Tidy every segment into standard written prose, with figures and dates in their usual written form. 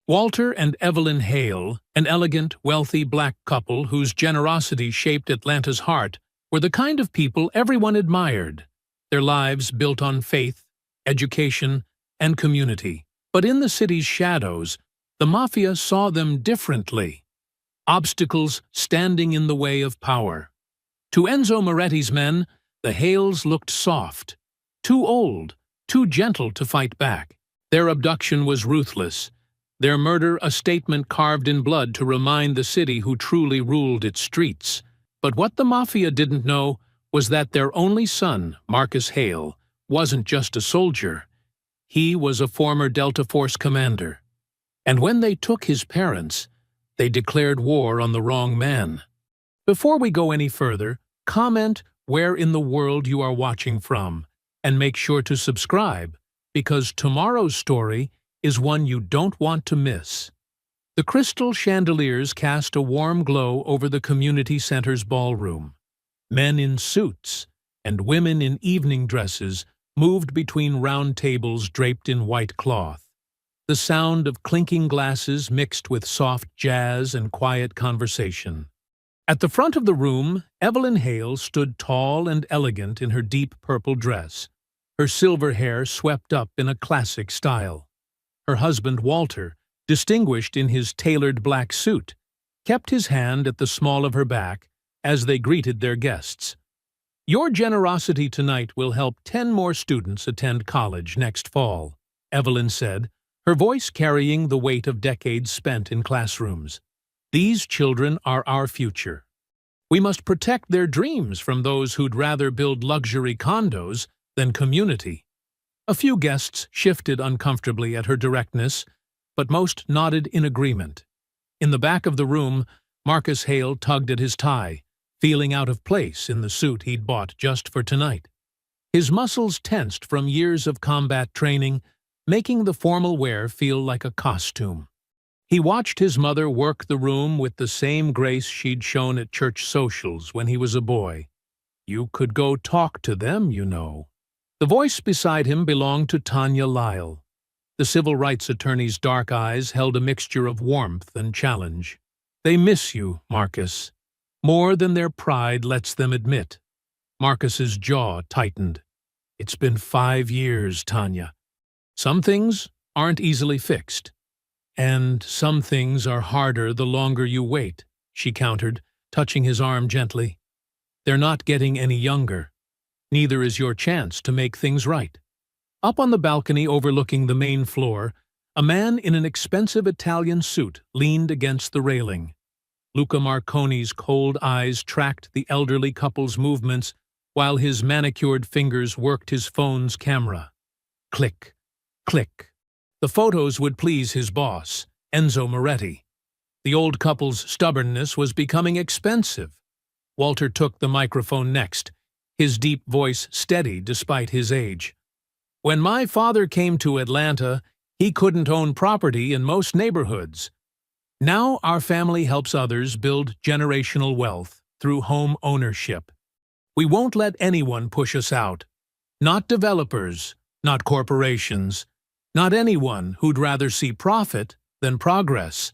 Walter and Evelyn Hale, an elegant, wealthy black couple whose generosity shaped Atlanta's heart, were the kind of people everyone admired, their lives built on faith, education, and community. But in the city's shadows, the Mafia saw them differently, obstacles standing in the way of power. To Enzo Moretti's men, the Hales looked soft, too old, too gentle to fight back. Their abduction was ruthless, their murder a statement carved in blood to remind the city who truly ruled its streets. But what the Mafia didn't know was that their only son, Marcus Hale, wasn't just a soldier. He was a former Delta Force commander. And when they took his parents, they declared war on the wrong man. Before we go any further, comment where in the world you are watching from, and make sure to subscribe, because tomorrow's story is one you don't want to miss. The crystal chandeliers cast a warm glow over the community center's ballroom. Men in suits and women in evening dresses moved between round tables draped in white cloth. The sound of clinking glasses mixed with soft jazz and quiet conversation. At the front of the room, Evelyn Hale stood tall and elegant in her deep purple dress, her silver hair swept up in a classic style. Her husband, Walter, distinguished in his tailored black suit, kept his hand at the small of her back as they greeted their guests. "Your generosity tonight will help 10 more students attend college next fall," Evelyn said, her voice carrying the weight of decades spent in classrooms. "These children are our future. We must protect their dreams from those who'd rather build luxury condos than community." A few guests shifted uncomfortably at her directness, but most nodded in agreement. In the back of the room, Marcus Hale tugged at his tie, feeling out of place in the suit he'd bought just for tonight. His muscles tensed from years of combat training, making the formal wear feel like a costume. He watched his mother work the room with the same grace she'd shown at church socials when he was a boy. "You could go talk to them, you know." The voice beside him belonged to Tanya Lyle. The civil rights attorney's dark eyes held a mixture of warmth and challenge. "They miss you, Marcus, more than their pride lets them admit." Marcus's jaw tightened. "It's been 5 years, Tanya. Some things aren't easily fixed. And some things are harder the longer you wait," she countered, touching his arm gently. "They're not getting any younger. Neither is your chance to make things right." Up on the balcony overlooking the main floor, a man in an expensive Italian suit leaned against the railing. Luca Marconi's cold eyes tracked the elderly couple's movements while his manicured fingers worked his phone's camera. Click, click. The photos would please his boss, Enzo Moretti. The old couple's stubbornness was becoming expensive. Walter took the microphone next, his deep voice steady despite his age. "When my father came to Atlanta, he couldn't own property in most neighborhoods. Now our family helps others build generational wealth through home ownership. We won't let anyone push us out. Not developers, not corporations, not anyone who'd rather see profit than progress."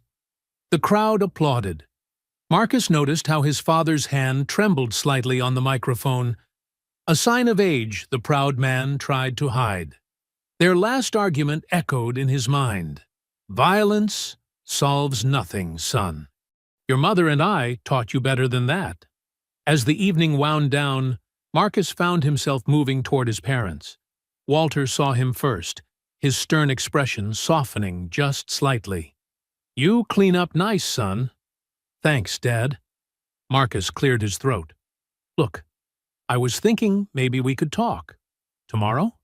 The crowd applauded. Marcus noticed how his father's hand trembled slightly on the microphone, a sign of age the proud man tried to hide. Their last argument echoed in his mind. "Violence solves nothing, son. Your mother and I taught you better than that." As the evening wound down, Marcus found himself moving toward his parents. Walter saw him first, his stern expression softening just slightly. "You clean up nice, son." "Thanks, Dad." Marcus cleared his throat. "Look, I was thinking maybe we could talk. Tomorrow?"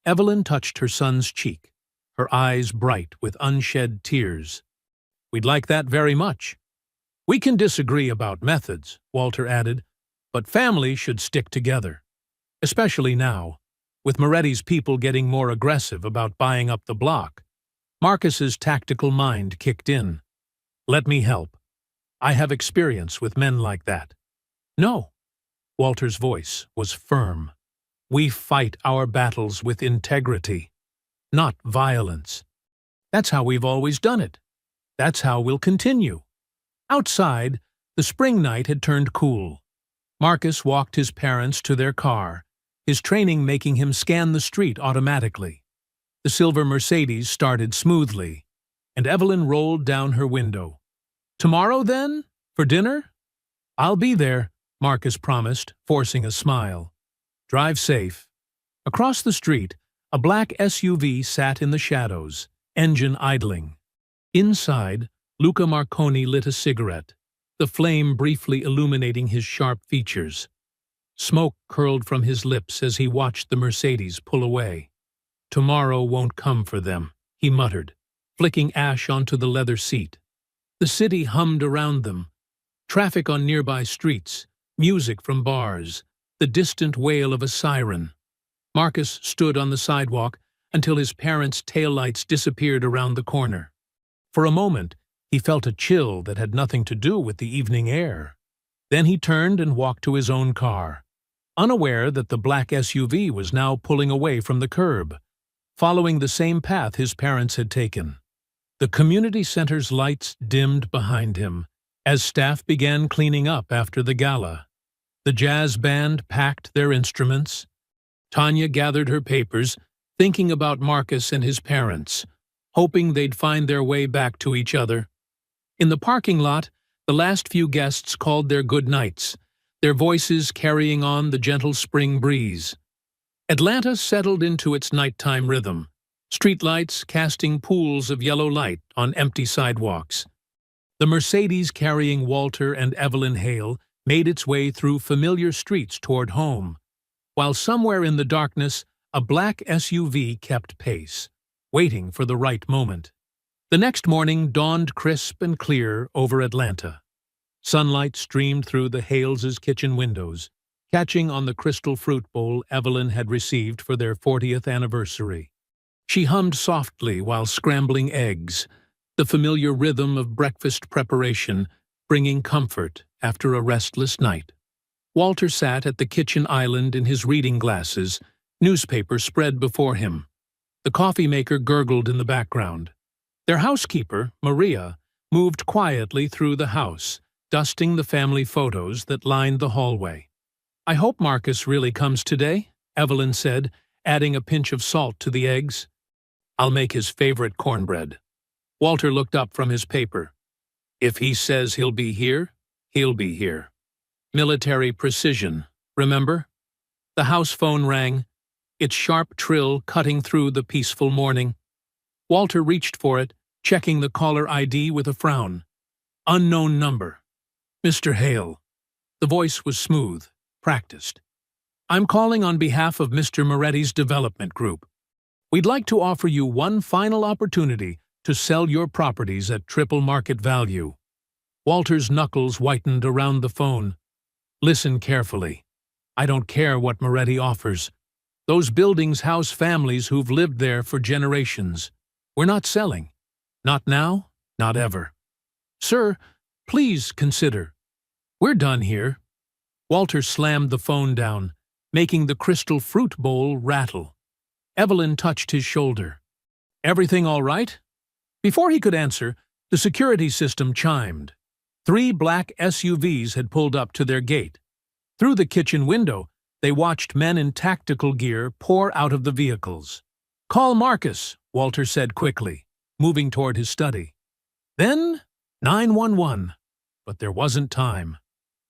Evelyn touched her son's cheek, her eyes bright with unshed tears. "We'd like that very much." "We can disagree about methods," Walter added, "but family should stick together. Especially now, with Moretti's people getting more aggressive about buying up the block." Marcus's tactical mind kicked in. "Let me help. I have experience with men like that." "No." Walter's voice was firm. "We fight our battles with integrity, not violence." That's how we've always done it. That's how we'll continue." Outside, the spring night had turned cool. Marcus walked his parents to their car, his training making him scan the street automatically. The silver Mercedes started smoothly, and Evelyn rolled down her window. "Tomorrow, then? For dinner?" "I'll be there," Marcus promised, forcing a smile. "Drive safe." Across the street, a black SUV sat in the shadows, engine idling. Inside, Luca Marconi lit a cigarette, the flame briefly illuminating his sharp features. Smoke curled from his lips as he watched the Mercedes pull away. "Tomorrow won't come for them," he muttered, flicking ash onto the leather seat. The city hummed around them. Traffic on nearby streets, music from bars, the distant wail of a siren. Marcus stood on the sidewalk until his parents' taillights disappeared around the corner. For a moment, he felt a chill that had nothing to do with the evening air. Then he turned and walked to his own car, unaware that the black SUV was now pulling away from the curb, following the same path his parents had taken. The community center's lights dimmed behind him as staff began cleaning up after the gala. The jazz band packed their instruments. Tanya gathered her papers, thinking about Marcus and his parents, hoping they'd find their way back to each other. In the parking lot, the last few guests called their good nights, their voices carrying on the gentle spring breeze. Atlanta settled into its nighttime rhythm, streetlights casting pools of yellow light on empty sidewalks. The Mercedes carrying Walter and Evelyn Hale made its way through familiar streets toward home, while somewhere in the darkness a black SUV kept pace, waiting for the right moment. The next morning dawned crisp and clear over Atlanta. Sunlight streamed through the Hales' kitchen windows, catching on the crystal fruit bowl Evelyn had received for their 40th anniversary. She hummed softly while scrambling eggs, the familiar rhythm of breakfast preparation bringing comfort after a restless night. Walter sat at the kitchen island in his reading glasses, newspaper spread before him. The coffee maker gurgled in the background. Their housekeeper, Maria, moved quietly through the house, dusting the family photos that lined the hallway. "I hope Marcus really comes today," Evelyn said, adding a pinch of salt to the eggs. "I'll make his favorite cornbread." Walter looked up from his paper. "If he says he'll be here, he'll be here." Military precision, remember? The house phone rang, its sharp trill cutting through the peaceful morning. Walter reached for it, checking the caller ID with a frown. Unknown number. "Mr. Hale." The voice was smooth, practiced. "I'm calling on behalf of Mr. Moretti's development group. We'd like to offer you one final opportunity to sell your properties at triple market value." Walter's knuckles whitened around the phone. "Listen carefully. I don't care what Moretti offers. Those buildings house families who've lived there for generations. We're not selling. Not now, not ever. Sir, please consider. We're done here." Walter slammed the phone down, making the crystal fruit bowl rattle. Evelyn touched his shoulder. "Everything all right?" Before he could answer, the security system chimed. 3 black SUVs had pulled up to their gate. Through the kitchen window, they watched men in tactical gear pour out of the vehicles. "Call Marcus," Walter said quickly, moving toward his study. Then 911, but there wasn't time.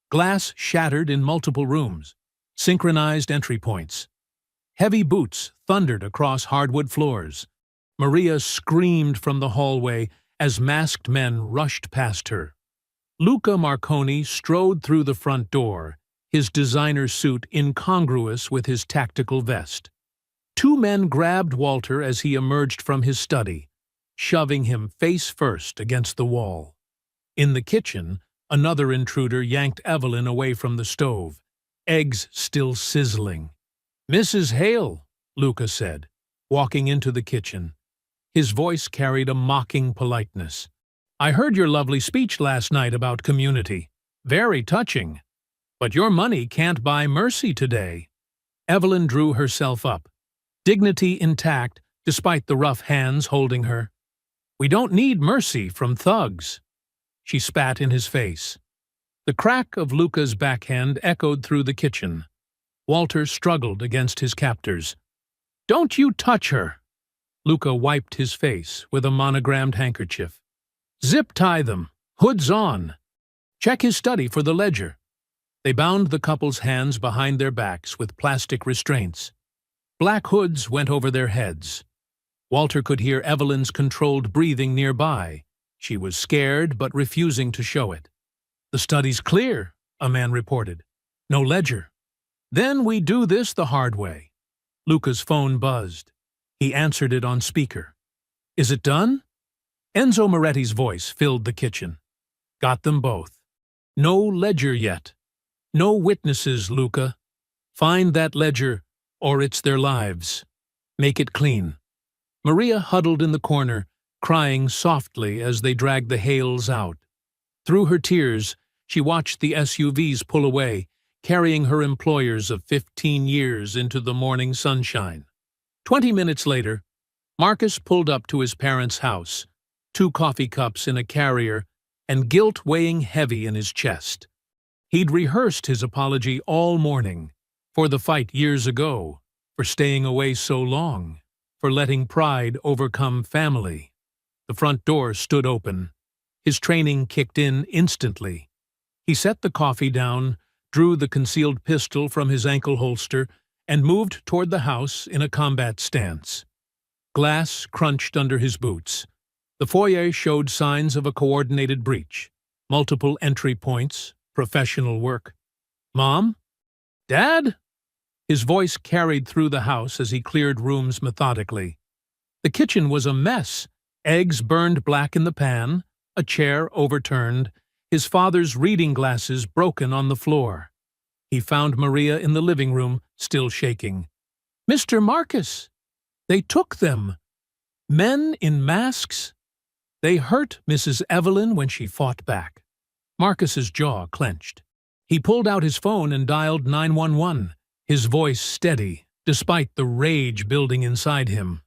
Glass shattered in multiple rooms, synchronized entry points. Heavy boots thundered across hardwood floors. Maria screamed from the hallway as masked men rushed past her. Luca Marconi strode through the front door, his designer suit incongruous with his tactical vest. 2 men grabbed Walter as he emerged from his study, shoving him face first against the wall. In the kitchen, another intruder yanked Evelyn away from the stove, eggs still sizzling. "Mrs. Hale," Luca said, walking into the kitchen. His voice carried a mocking politeness. "I heard your lovely speech last night about community. Very touching. But your money can't buy mercy today." Evelyn drew herself up, dignity intact despite the rough hands holding her. We don't need mercy from thugs. She spat in his face. The crack of Luca's backhand echoed through the kitchen. Walter struggled against his captors. Don't you touch her! Luca wiped his face with a monogrammed handkerchief. Zip-tie them. Hoods on. Check his study for the ledger. They bound the couple's hands behind their backs with plastic restraints. Black hoods went over their heads. Walter could hear Evelyn's controlled breathing nearby. She was scared but refusing to show it. The study's clear, a man reported. No ledger. Then we do this the hard way. Luca's phone buzzed. He answered it on speaker. Is it done? Enzo Moretti's voice filled the kitchen. Got them both. No ledger yet. No witnesses, Luca. Find that ledger, or it's their lives. Make it clean. Maria huddled in the corner, crying softly as they dragged the Hales out. Through her tears, she watched the SUVs pull away, carrying her employers of 15 years into the morning sunshine. 20 minutes later, Marcus pulled up to his parents' house, 2 coffee cups in a carrier, and guilt weighing heavy in his chest. He'd rehearsed his apology all morning, for the fight years ago, for staying away so long, for letting pride overcome family. The front door stood open. His training kicked in instantly. He set the coffee down, drew the concealed pistol from his ankle holster, and moved toward the house in a combat stance. Glass crunched under his boots. The foyer showed signs of a coordinated breach. Multiple entry points, professional work. Mom? Dad? His voice carried through the house as he cleared rooms methodically. The kitchen was a mess. Eggs burned black in the pan, a chair overturned, his father's reading glasses broken on the floor. He found Maria in the living room, still shaking. Mr. Marcus! They took them! Men in masks? They hurt Mrs. Evelyn when she fought back. Marcus's jaw clenched. He pulled out his phone and dialed 911, his voice steady, despite the rage building inside him.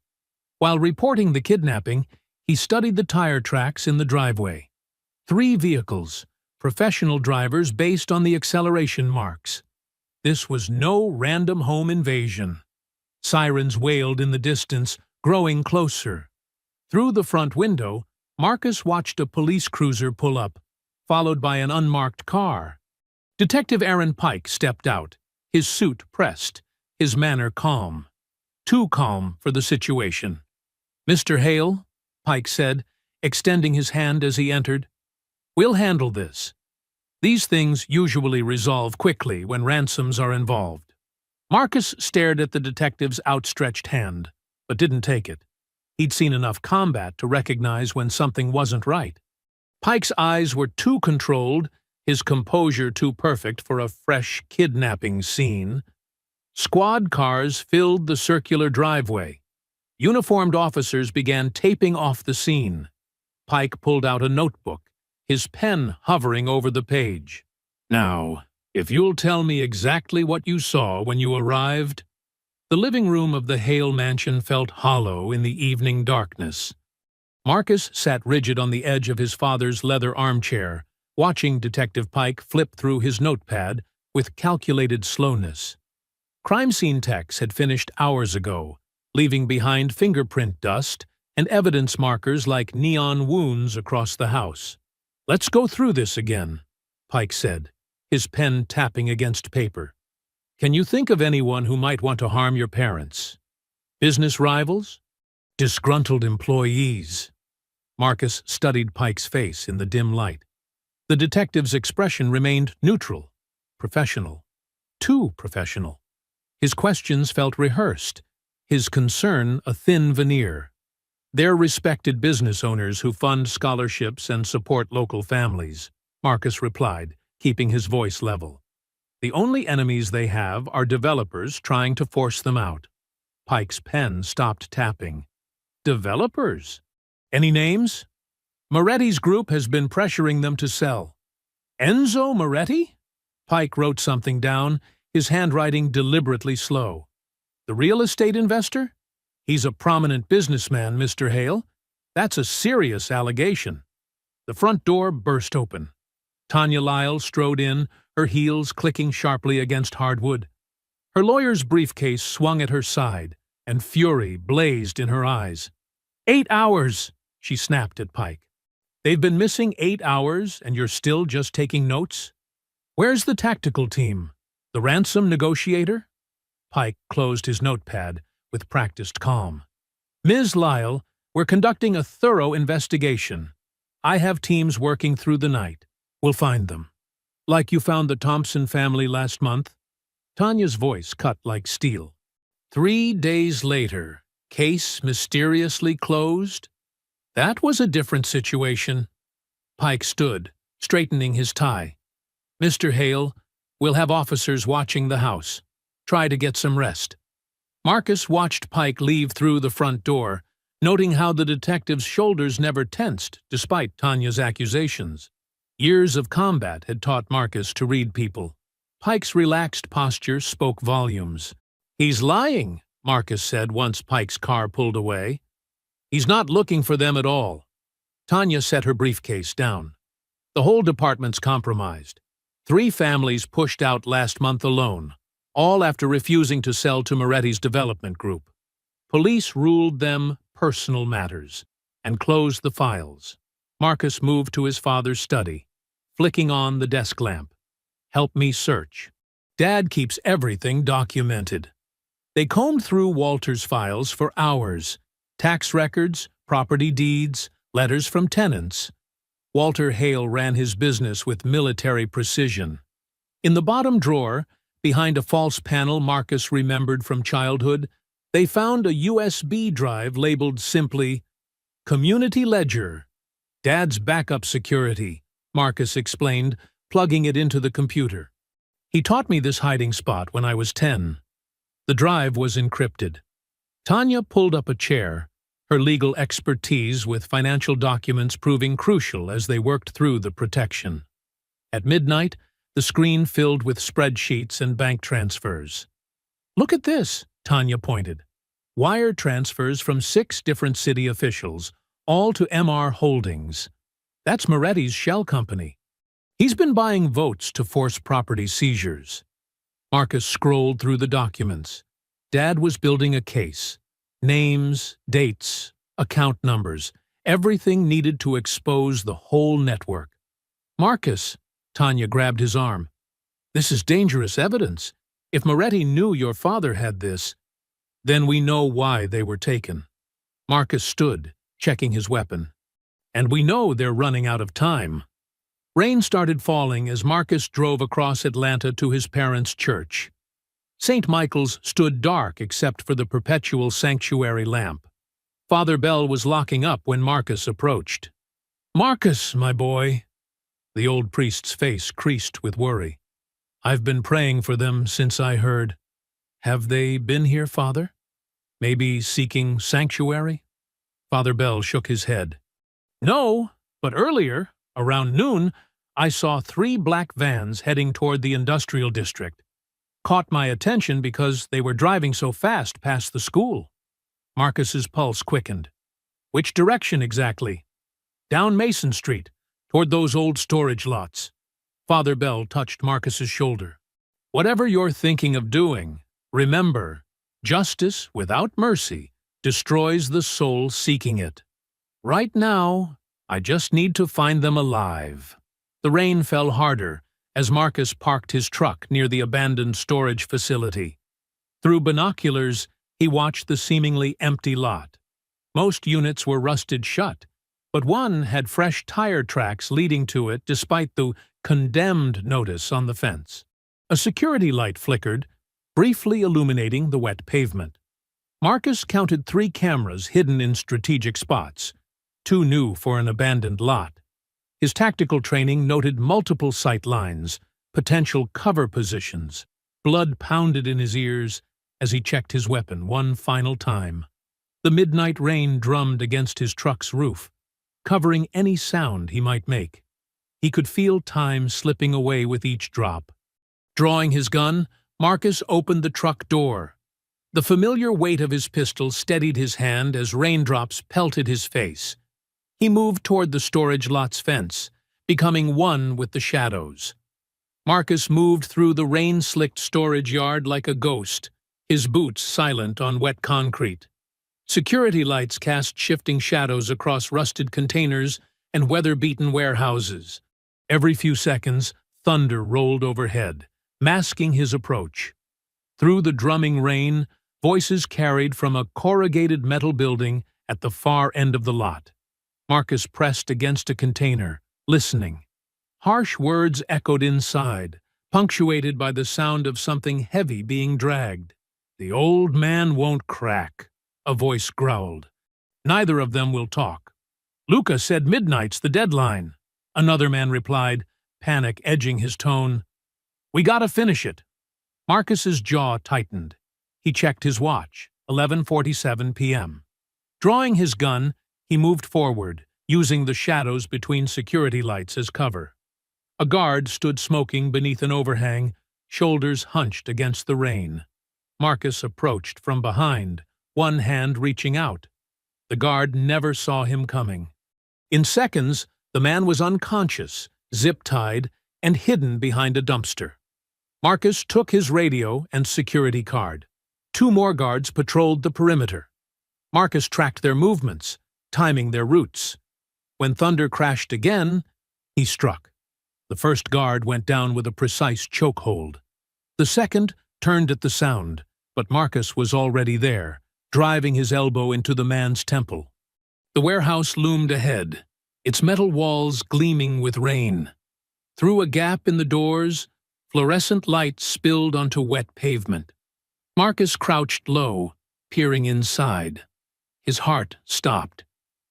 While reporting the kidnapping, he studied the tire tracks in the driveway. 3 vehicles, professional drivers based on the acceleration marks. This was no random home invasion. Sirens wailed in the distance, growing closer. Through the front window, Marcus watched a police cruiser pull up, followed by an unmarked car. Detective Aaron Pike stepped out, his suit pressed, his manner calm. Too calm for the situation. Mr. Hale, Pike said, extending his hand as he entered. We'll handle this. These things usually resolve quickly when ransoms are involved. Marcus stared at the detective's outstretched hand, but didn't take it. He'd seen enough combat to recognize when something wasn't right. Pike's eyes were too controlled, his composure too perfect for a fresh kidnapping scene. Squad cars filled the circular driveway. Uniformed officers began taping off the scene. Pike pulled out a notebook, his pen hovering over the page. Now, if you'll tell me exactly what you saw when you arrived. The living room of the Hale mansion felt hollow in the evening darkness. Marcus sat rigid on the edge of his father's leather armchair, watching Detective Pike flip through his notepad with calculated slowness. Crime scene techs had finished hours ago, leaving behind fingerprint dust and evidence markers like neon wounds across the house. Let's go through this again, Pike said, his pen tapping against paper. Can you think of anyone who might want to harm your parents? Business rivals? Disgruntled employees? Marcus studied Pike's face in the dim light. The detective's expression remained neutral, professional, too professional. His questions felt rehearsed, his concern a thin veneer. They're respected business owners who fund scholarships and support local families, Marcus replied, keeping his voice level. The only enemies they have are developers trying to force them out. Pike's pen stopped tapping. Developers? Any names? Moretti's group has been pressuring them to sell. Enzo Moretti? Pike wrote something down, his handwriting deliberately slow. The real estate investor? He's a prominent businessman, Mr. Hale. That's a serious allegation. The front door burst open. Tanya Lyle strode in, her heels clicking sharply against hardwood. Her lawyer's briefcase swung at her side, and fury blazed in her eyes. 8 hours, she snapped at Pike. They've been missing 8 hours, and you're still just taking notes? Where's the tactical team? The ransom negotiator? Pike closed his notepad with practiced calm. Ms. Lyle, we're conducting a thorough investigation. I have teams working through the night. We'll find them. Like you found the Thompson family last month? Tanya's voice cut like steel. 3 days later, case mysteriously closed? That was a different situation. Pike stood, straightening his tie. Mr. Hale, we'll have officers watching the house. Try to get some rest. Marcus watched Pike leave through the front door, noting how the detective's shoulders never tensed despite Tanya's accusations. Years of combat had taught Marcus to read people. Pike's relaxed posture spoke volumes. He's lying, Marcus said once Pike's car pulled away. He's not looking for them at all. Tanya set her briefcase down. The whole department's compromised. 3 families pushed out last month alone, all after refusing to sell to Moretti's development group. Police ruled them personal matters and closed the files. Marcus moved to his father's study, flicking on the desk lamp. Help me search. Dad keeps everything documented. They combed through Walter's files for hours. Tax records, property deeds, letters from tenants. Walter Hale ran his business with military precision. In the bottom drawer, behind a false panel Marcus remembered from childhood, they found a USB drive labeled simply, Community Ledger. Dad's backup security, Marcus explained, plugging it into the computer. He taught me this hiding spot when I was 10. The drive was encrypted. Tanya pulled up a chair, her legal expertise with financial documents proving crucial as they worked through the protection. At midnight, the screen filled with spreadsheets and bank transfers. Look at this, Tanya pointed. Wire transfers from 6 different city officials, all to MR Holdings. That's Moretti's shell company. He's been buying votes to force property seizures. Marcus scrolled through the documents. Dad was building a case. Names, dates, account numbers, everything needed to expose the whole network. Marcus, Tanya grabbed his arm. This is dangerous evidence. If Moretti knew your father had this, then we know why they were taken. Marcus stood, checking his weapon. And we know they're running out of time. Rain started falling as Marcus drove across Atlanta to his parents' church. St. Michael's stood dark except for the perpetual sanctuary lamp. Father Bell was locking up when Marcus approached. "Marcus, my boy." The old priest's face creased with worry. "I've been praying for them since I heard. Have they been here, Father? Maybe seeking sanctuary?" Father Bell shook his head. "No, but earlier, around noon, I saw 3 black vans heading toward the industrial district. Caught my attention because they were driving so fast past the school." Marcus's pulse quickened. "Which direction exactly?" "Down Mason Street, toward those old storage lots." Father Bell touched Marcus's shoulder. "Whatever you're thinking of doing, remember, justice without mercy destroys the soul seeking it. Right now, I just need to find them alive." The rain fell harder as Marcus parked his truck near the abandoned storage facility. Through binoculars, he watched the seemingly empty lot. Most units were rusted shut, but one had fresh tire tracks leading to it despite the condemned notice on the fence. A security light flickered, briefly illuminating the wet pavement. Marcus counted 3 cameras hidden in strategic spots, too new for an abandoned lot. His tactical training noted multiple sight lines, potential cover positions. Blood pounded in his ears as he checked his weapon one final time. The midnight rain drummed against his truck's roof, covering any sound he might make. He could feel time slipping away with each drop. Drawing his gun, Marcus opened the truck door. The familiar weight of his pistol steadied his hand as raindrops pelted his face, He moved toward the storage lot's fence, becoming one with the shadows. Marcus moved through the rain-slicked storage yard like a ghost, his boots silent on wet concrete. Security lights cast shifting shadows across rusted containers and weather-beaten warehouses. Every few seconds, thunder rolled overhead, masking his approach. Through the drumming rain, voices carried from a corrugated metal building at the far end of the lot. Marcus pressed against a container, listening. Harsh words echoed inside, punctuated by the sound of something heavy being dragged. "The old man won't crack," a voice growled. "Neither of them will talk." "Luca said midnight's the deadline," another man replied, panic edging his tone. "We gotta finish it." Marcus's jaw tightened. He checked his watch, 11:47 p.m. Drawing his gun, he moved forward, using the shadows between security lights as cover. A guard stood smoking beneath an overhang, shoulders hunched against the rain. Marcus approached from behind, one hand reaching out. The guard never saw him coming. In seconds, the man was unconscious, zip-tied, and hidden behind a dumpster. Marcus took his radio and security card. 2 more guards patrolled the perimeter. Marcus tracked their movements, timing their routes. When thunder crashed again, he struck. The first guard went down with a precise chokehold. The second turned at the sound, but Marcus was already there, driving his elbow into the man's temple. The warehouse loomed ahead, its metal walls gleaming with rain. Through a gap in the doors, fluorescent light spilled onto wet pavement. Marcus crouched low, peering inside. His heart stopped.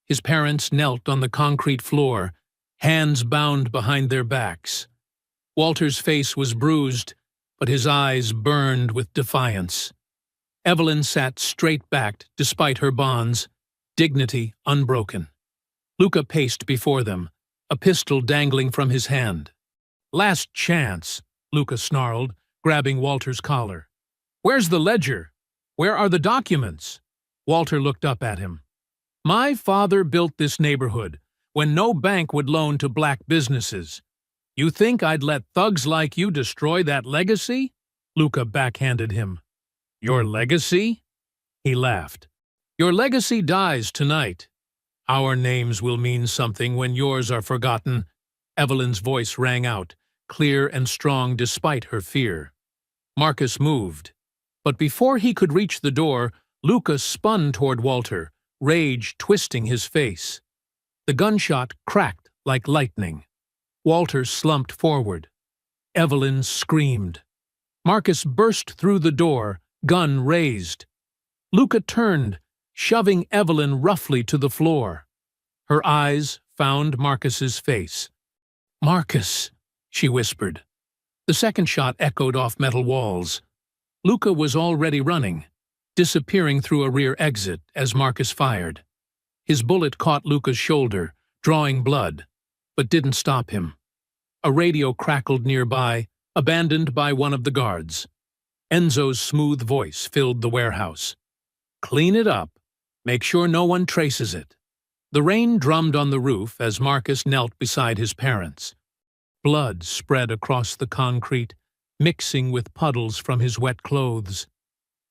His parents knelt on the concrete floor, hands bound behind their backs. Walter's face was bruised, but his eyes burned with defiance. Evelyn sat straight-backed despite her bonds, dignity unbroken. Luca paced before them, a pistol dangling from his hand. "Last chance," Luca snarled, grabbing Walter's collar. "Where's the ledger? Where are the documents?" Walter looked up at him. "My father built this neighborhood when no bank would loan to black businesses. You think I'd let thugs like you destroy that legacy?" Luca backhanded him. "Your legacy?" He laughed. "Your legacy dies tonight. Our names will mean something when yours are forgotten." Evelyn's voice rang out, clear and strong despite her fear. Marcus moved. But before he could reach the door, Luca spun toward Walter, rage twisting his face. The gunshot cracked like lightning. Walter slumped forward. Evelyn screamed. Marcus burst through the door, gun raised. Luca turned, shoving Evelyn roughly to the floor. Her eyes found Marcus's face. "Marcus," she whispered. The second shot echoed off metal walls. Luca was already running, disappearing through a rear exit as Marcus fired. His bullet caught Luca's shoulder, drawing blood, but didn't stop him. A radio crackled nearby, abandoned by one of the guards. Enzo's smooth voice filled the warehouse. "Clean it up. Make sure no one traces it." The rain drummed on the roof as Marcus knelt beside his parents. Blood spread across the concrete, mixing with puddles from his wet clothes.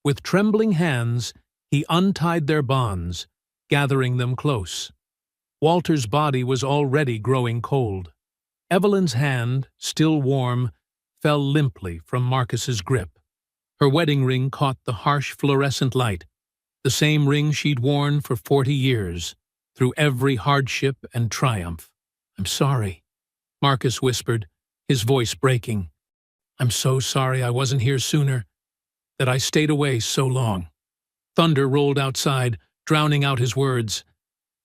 With trembling hands, he untied their bonds, gathering them close. Walter's body was already growing cold. Evelyn's hand, still warm, fell limply from Marcus's grip. Her wedding ring caught the harsh fluorescent light, the same ring she'd worn for 40 years, through every hardship and triumph. "I'm sorry," Marcus whispered, his voice breaking. "I'm so sorry I wasn't here sooner, that I stayed away so long." Thunder rolled outside, drowning out his words.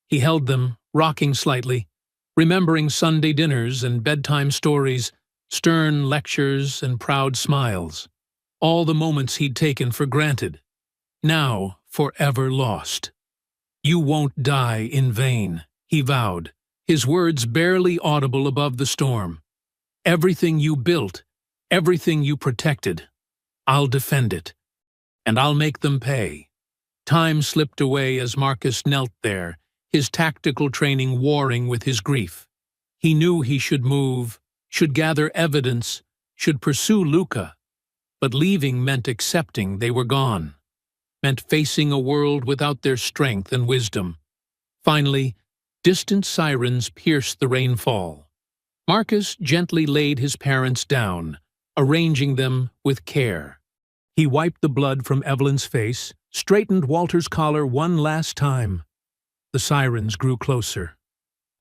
He held them, rocking slightly, remembering Sunday dinners and bedtime stories, stern lectures and proud smiles. All the moments he'd taken for granted, now forever lost. "You won't die in vain," he vowed, his words barely audible above the storm. "Everything you built, everything you protected, I'll defend it, and I'll make them pay." Time slipped away as Marcus knelt there, his tactical training warring with his grief. He knew he should move, should gather evidence, should pursue Luca, but leaving meant accepting they were gone, meant facing a world without their strength and wisdom. Finally, distant sirens pierced the rainfall. Marcus gently laid his parents down, arranging them with care. He wiped the blood from Evelyn's face, straightened Walter's collar one last time. The sirens grew closer.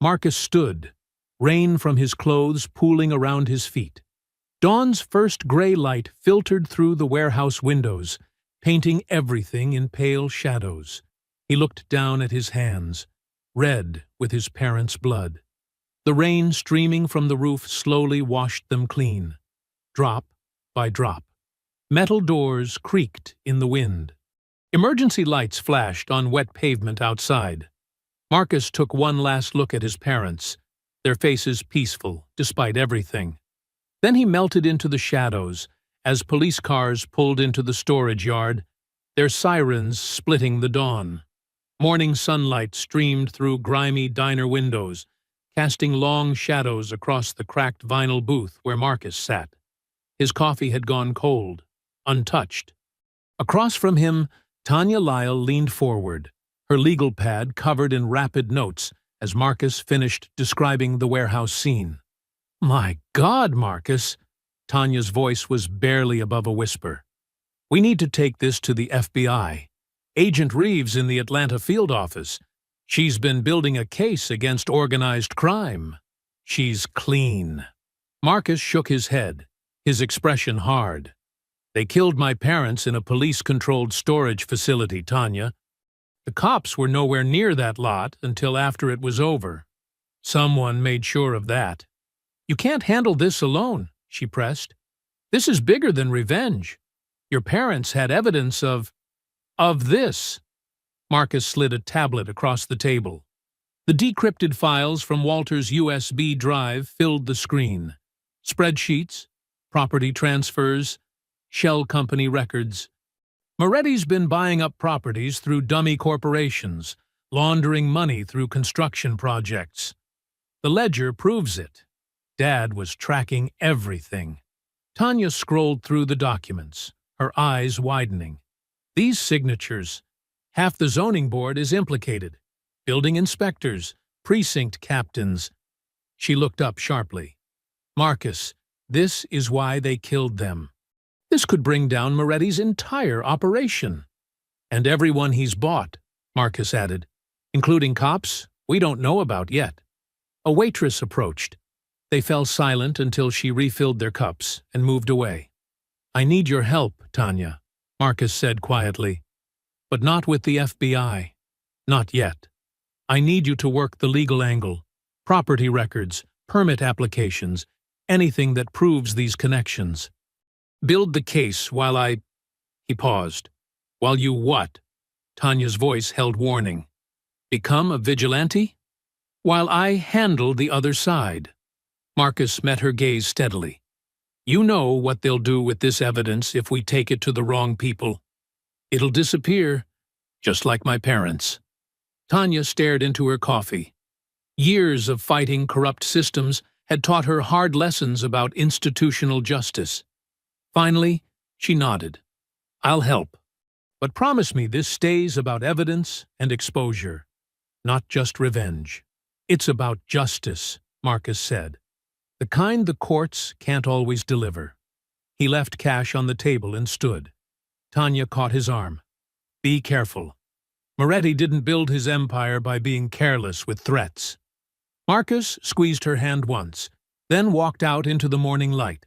Marcus stood, rain from his clothes pooling around his feet. Dawn's first gray light filtered through the warehouse windows, painting everything in pale shadows. He looked down at his hands, red with his parents' blood. The rain streaming from the roof slowly washed them clean, drop by drop. Metal doors creaked in the wind. Emergency lights flashed on wet pavement outside. Marcus took one last look at his parents, their faces peaceful despite everything. Then he melted into the shadows as police cars pulled into the storage yard, their sirens splitting the dawn. Morning sunlight streamed through grimy diner windows, casting long shadows across the cracked vinyl booth where Marcus sat. His coffee had gone cold, untouched. Across from him, Tanya Lyle leaned forward, her legal pad covered in rapid notes as Marcus finished describing the warehouse scene. "My God, Marcus!" Tanya's voice was barely above a whisper. "We need to take this to the FBI. Agent Reeves in the Atlanta field office. She's been building a case against organized crime. She's clean." Marcus shook his head, his expression hard. "They killed my parents in a police-controlled storage facility, Tanya. The cops were nowhere near that lot until after it was over. Someone made sure of that." "You can't handle this alone," she pressed. "This is bigger than revenge. Your parents had evidence of this." Marcus slid a tablet across the table. The decrypted files from Walter's USB drive filled the screen. Spreadsheets, property transfers, shell company records. Moretti's been buying up properties through dummy corporations, laundering money through construction projects. The ledger proves it. Dad was tracking everything. Tanya scrolled through the documents, her eyes widening. These signatures. Half the zoning board is implicated. Building inspectors, precinct captains. She looked up sharply. "Marcus, this is why they killed them. This could bring down Moretti's entire operation." "And everyone he's bought," Marcus added, "including cops we don't know about yet." A waitress approached. They fell silent until she refilled their cups and moved away. "I need your help, Tanya," Marcus said quietly. "But not with the FBI. Not yet. I need you to work the legal angle. Property records, permit applications, anything that proves these connections. Build the case while I—" He paused. "While you what?" Tanya's voice held warning. "Become a vigilante? While I handle the other side." Marcus met her gaze steadily. "You know what they'll do with this evidence if we take it to the wrong people. It'll disappear, just like my parents." Tanya stared into her coffee. Years of fighting corrupt systems had taught her hard lessons about institutional justice. Finally, she nodded. "I'll help. But promise me this stays about evidence and exposure, not just revenge." "It's about justice," Marcus said. "The kind the courts can't always deliver." He left cash on the table and stood. Tanya caught his arm. "Be careful. Moretti didn't build his empire by being careless with threats." Marcus squeezed her hand once, then walked out into the morning light.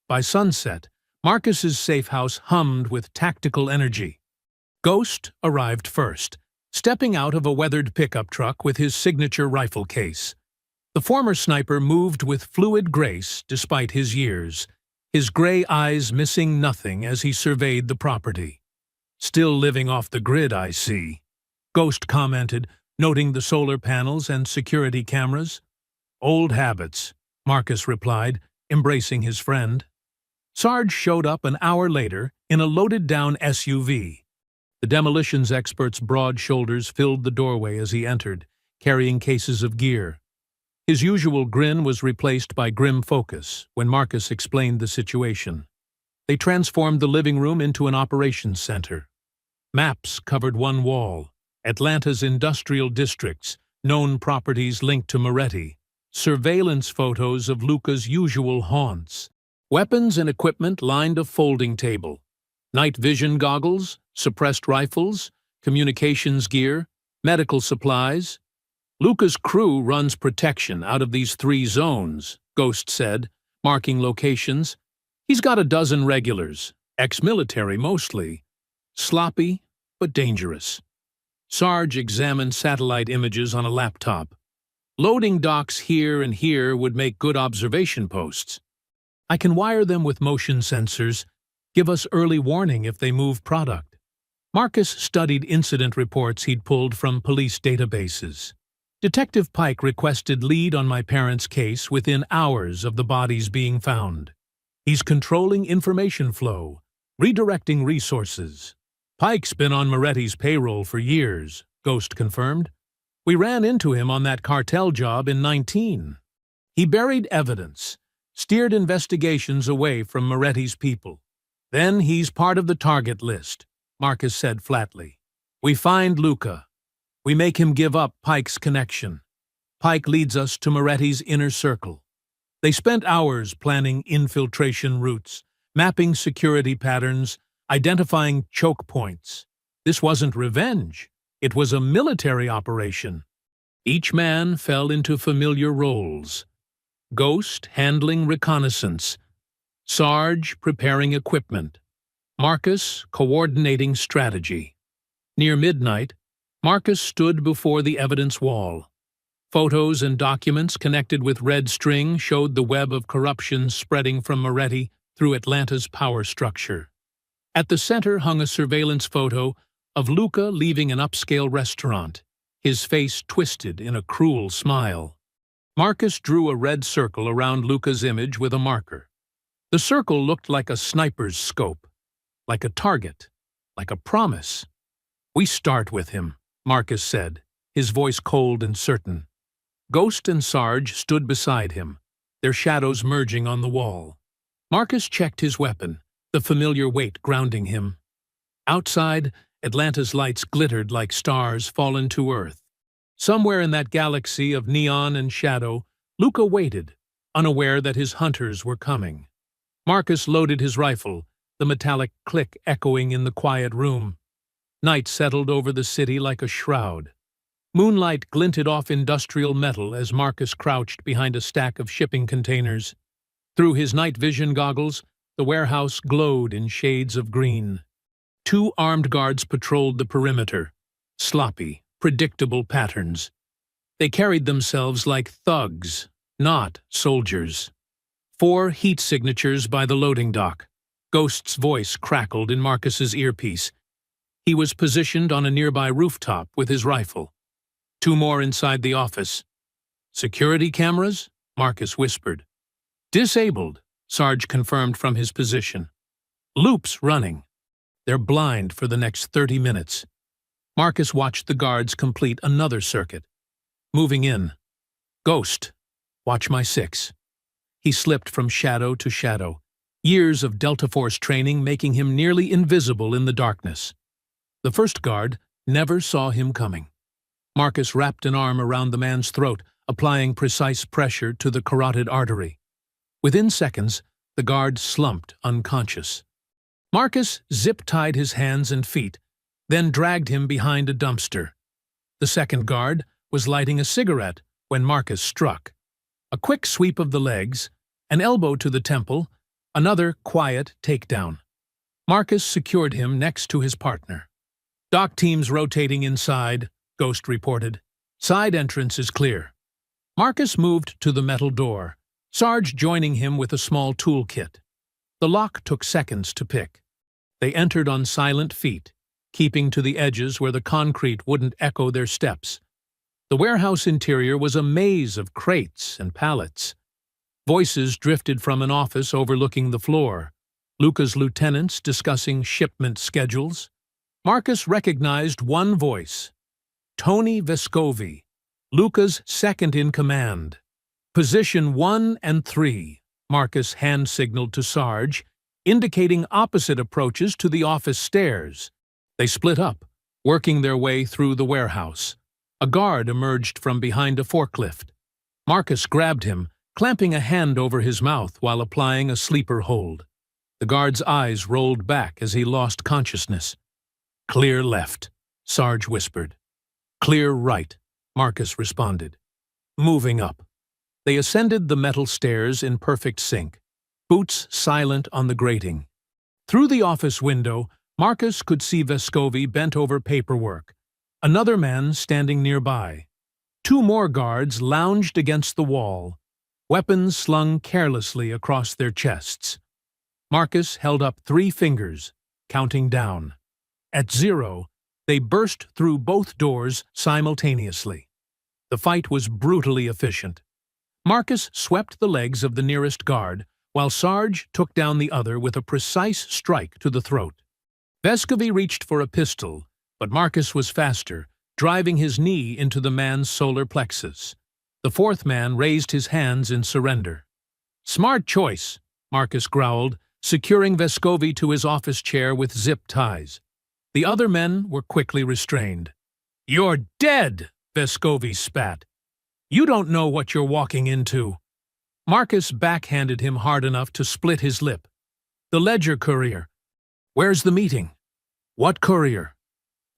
By sunset, Marcus's safe house hummed with tactical energy. Ghost arrived first, stepping out of a weathered pickup truck with his signature rifle case. The former sniper moved with fluid grace despite his years, his gray eyes missing nothing as he surveyed the property. "Still living off the grid, I see," Ghost commented, noting the solar panels and security cameras. "Old habits," Marcus replied, embracing his friend. Sarge showed up an hour later in a loaded-down SUV. The demolitions expert's broad shoulders filled the doorway as he entered, carrying cases of gear. His usual grin was replaced by grim focus when Marcus explained the situation. They transformed the living room into an operations center. Maps covered one wall, Atlanta's industrial districts, known properties linked to Moretti, surveillance photos of Luca's usual haunts. Weapons and equipment lined a folding table. Night vision goggles, suppressed rifles, communications gear, medical supplies. Luca's crew runs protection out of these 3 zones, Ghost said, marking locations. He's got a dozen regulars, ex-military mostly. Sloppy, but dangerous. Sarge examined satellite images on a laptop. Loading docks here and here would make good observation posts. I can wire them with motion sensors, give us early warning if they move product. Marcus studied incident reports he'd pulled from police databases. Detective Pike requested lead on my parents' case within hours of the bodies being found. He's controlling information flow, redirecting resources. Pike's been on Moretti's payroll for years, Ghost confirmed. We ran into him on that cartel job in 19. He buried evidence, steered investigations away from Moretti's people. Then he's part of the target list, Marcus said flatly. We find Luca. We make him give up Pike's connection. Pike leads us to Moretti's inner circle. They spent hours planning infiltration routes, mapping security patterns, identifying choke points. This wasn't revenge. It was a military operation. Each man fell into familiar roles. Ghost handling reconnaissance, Sarge preparing equipment, Marcus coordinating strategy. Near midnight, Marcus stood before the evidence wall. Photos and documents connected with red string showed the web of corruption spreading from Moretti through Atlanta's power structure. At the center hung a surveillance photo of Luca leaving an upscale restaurant, his face twisted in a cruel smile. Marcus drew a red circle around Luca's image with a marker. The circle looked like a sniper's scope, like a target, like a promise. We start with him, Marcus said, his voice cold and certain. Ghost and Sarge stood beside him, their shadows merging on the wall. Marcus checked his weapon, the familiar weight grounding him. Outside, Atlanta's lights glittered like stars fallen to earth. Somewhere in that galaxy of neon and shadow, Luca waited, unaware that his hunters were coming. Marcus loaded his rifle, the metallic click echoing in the quiet room. Night settled over the city like a shroud. Moonlight glinted off industrial metal as Marcus crouched behind a stack of shipping containers. Through his night vision goggles, the warehouse glowed in shades of green. 2 armed guards patrolled the perimeter, sloppy, predictable patterns. They carried themselves like thugs, not soldiers. 4 heat signatures by the loading dock. Ghost's voice crackled in Marcus's earpiece. He was positioned on a nearby rooftop with his rifle. 2 more inside the office. Security cameras? Marcus whispered. Disabled, Sarge confirmed from his position. Loops running. They're blind for the next 30 minutes. Marcus watched the guards complete another circuit. Moving in. Ghost, watch my 6. He slipped from shadow to shadow, years of Delta Force training making him nearly invisible in the darkness. The first guard never saw him coming. Marcus wrapped an arm around the man's throat, applying precise pressure to the carotid artery. Within seconds, the guard slumped unconscious. Marcus zip-tied his hands and feet, then dragged him behind a dumpster. The second guard was lighting a cigarette when Marcus struck. A quick sweep of the legs, an elbow to the temple, another quiet takedown. Marcus secured him next to his partner. Dock teams rotating inside, Ghost reported. Side entrance is clear. Marcus moved to the metal door, Sarge joining him with a small toolkit. The lock took seconds to pick. They entered on silent feet, keeping to the edges where the concrete wouldn't echo their steps. The warehouse interior was a maze of crates and pallets. Voices drifted from an office overlooking the floor, Luca's lieutenants discussing shipment schedules. Marcus recognized one voice. Tony Vescovi, Luca's second in command. Position 1 and 3, Marcus hand-signaled to Sarge, indicating opposite approaches to the office stairs. They split up, working their way through the warehouse. A guard emerged from behind a forklift. Marcus grabbed him, clamping a hand over his mouth while applying a sleeper hold. The guard's eyes rolled back as he lost consciousness. "Clear left," Sarge whispered. "Clear right," Marcus responded. Moving up. They ascended the metal stairs in perfect sync, boots silent on the grating. Through the office window, Marcus could see Vescovi bent over paperwork, another man standing nearby. Two more guards lounged against the wall, weapons slung carelessly across their chests. Marcus held up 3 fingers, counting down. At 0, they burst through both doors simultaneously. The fight was brutally efficient. Marcus swept the legs of the nearest guard, while Sarge took down the other with a precise strike to the throat. Vescovi reached for a pistol, but Marcus was faster, driving his knee into the man's solar plexus. The fourth man raised his hands in surrender. "Smart choice," Marcus growled, securing Vescovi to his office chair with zip ties. The other men were quickly restrained. "You're dead," Vescovi spat. "You don't know what you're walking into." Marcus backhanded him hard enough to split his lip. "The Ledger courier." "Where's the meeting?" "What courier?"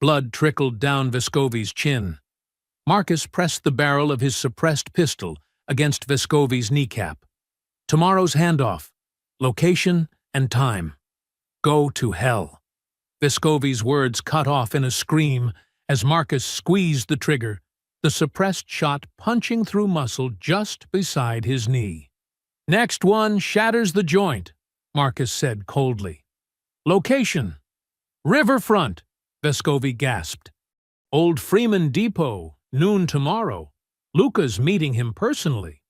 Blood trickled down Vescovi's chin. Marcus pressed the barrel of his suppressed pistol against Vescovi's kneecap. "Tomorrow's handoff. Location and time. Go to hell." Vescovi's words cut off in a scream as Marcus squeezed the trigger, the suppressed shot punching through muscle just beside his knee. "Next one shatters the joint," Marcus said coldly. "Location." "Riverfront," Vescovi gasped. "Old Freeman Depot, noon tomorrow. Luca's meeting him personally."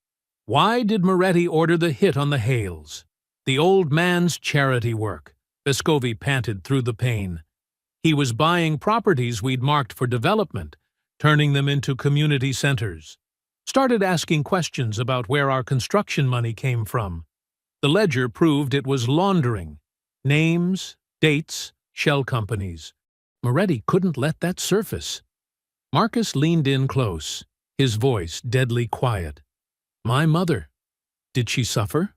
Why did Moretti order the hit on the Hales? The old man's charity work, Vescovi panted through the pain. He was buying properties we'd marked for development, turning them into community centers. Started asking questions about where our construction money came from. The ledger proved it was laundering. Names, dates, shell companies. Moretti couldn't let that surface. Marcus leaned in close, his voice deadly quiet. "My mother. Did she suffer?"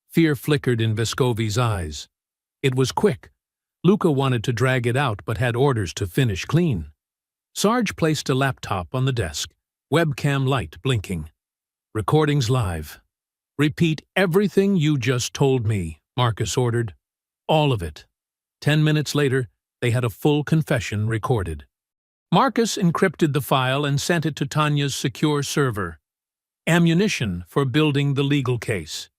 Fear flickered in Vescovi's eyes. It was quick. Luca wanted to drag it out but had orders to finish clean. Sarge placed a laptop on the desk, webcam light blinking. "Recordings live. Repeat everything you just told me," Marcus ordered. "All of it." 10 minutes later, they had a full confession recorded. Marcus encrypted the file and sent it to Tanya's secure server. Ammunition for building the legal case.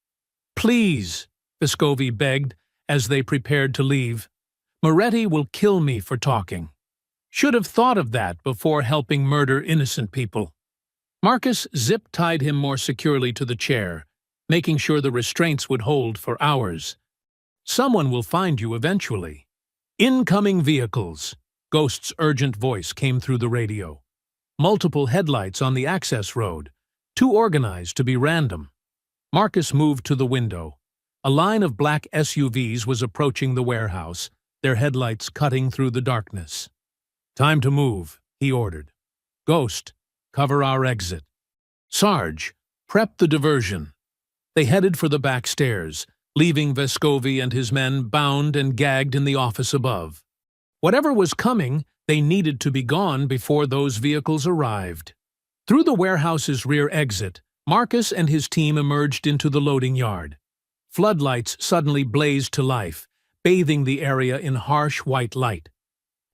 "Please," Vescovi begged as they prepared to leave. "Moretti will kill me for talking. Should have thought of that before helping murder innocent people." Marcus zip-tied him more securely to the chair, making sure the restraints would hold for hours. "Someone will find you eventually." "Incoming vehicles," Ghost's urgent voice came through the radio. Multiple headlights on the access road, too organized to be random. Marcus moved to the window. A line of black SUVs was approaching the warehouse, their headlights cutting through the darkness. "Time to move," he ordered. "Ghost, cover our exit." "Sarge, prep the diversion." They headed for the back stairs, leaving Vescovi and his men bound and gagged in the office above. Whatever was coming, they needed to be gone before those vehicles arrived. Through the warehouse's rear exit, Marcus and his team emerged into the loading yard. Floodlights suddenly blazed to life, bathing the area in harsh white light.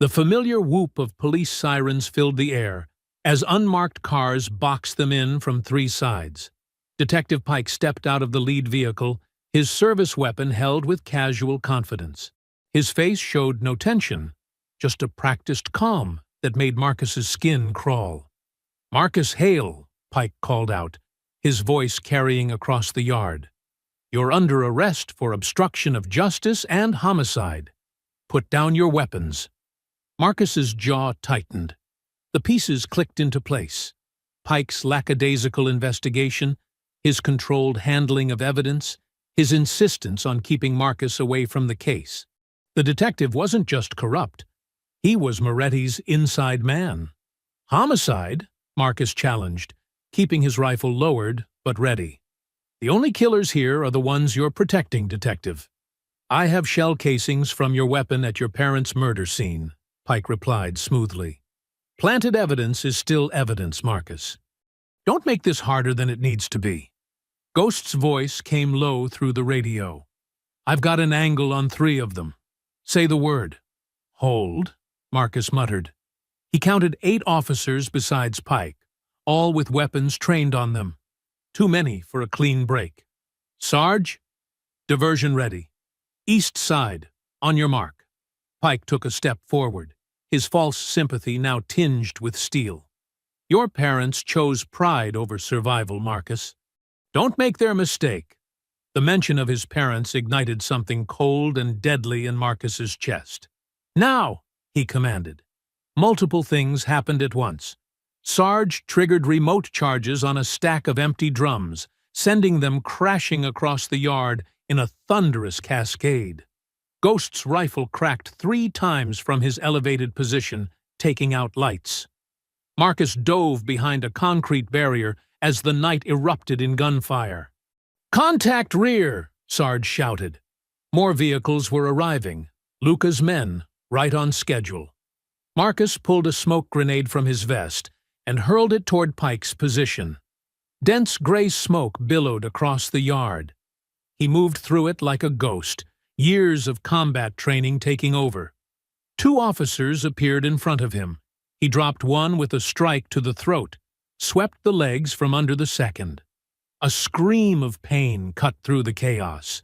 The familiar whoop of police sirens filled the air, as unmarked cars boxed them in from 3 sides. Detective Pike stepped out of the lead vehicle, his service weapon held with casual confidence. His face showed no tension, just a practiced calm that made Marcus's skin crawl. "Marcus Hale," Pike called out, his voice carrying across the yard. "You're under arrest for obstruction of justice and homicide. Put down your weapons." Marcus's jaw tightened. The pieces clicked into place. Pike's lackadaisical investigation, his controlled handling of evidence, his insistence on keeping Marcus away from the case. The detective wasn't just corrupt. He was Moretti's inside man. "Homicide?" Marcus challenged, keeping his rifle lowered but ready. "The only killers here are the ones you're protecting, Detective." "I have shell casings from your weapon at your parents' murder scene," Pike replied smoothly. "Planted evidence is still evidence, Marcus. Don't make this harder than it needs to be." Ghost's voice came low through the radio. "I've got an angle on 3 of them. Say the word." "Hold," Marcus muttered. He counted 8 officers besides Pike, all with weapons trained on them. Too many for a clean break. "Sarge, diversion ready. East side, on your mark." Pike took a step forward, his false sympathy now tinged with steel. "Your parents chose pride over survival, Marcus. Don't make their mistake." The mention of his parents ignited something cold and deadly in Marcus's chest. "Now!" he commanded. Multiple things happened at once. Sarge triggered remote charges on a stack of empty drums, sending them crashing across the yard in a thunderous cascade. Ghost's rifle cracked 3 times from his elevated position, taking out lights. Marcus dove behind a concrete barrier as the night erupted in gunfire. "Contact rear!" Sarge shouted. More vehicles were arriving, Luca's men, right on schedule. Marcus pulled a smoke grenade from his vest and hurled it toward Pike's position. Dense gray smoke billowed across the yard. He moved through it like a ghost, years of combat training taking over. 2 officers appeared in front of him. He dropped one with a strike to the throat, swept the legs from under the second. A scream of pain cut through the chaos.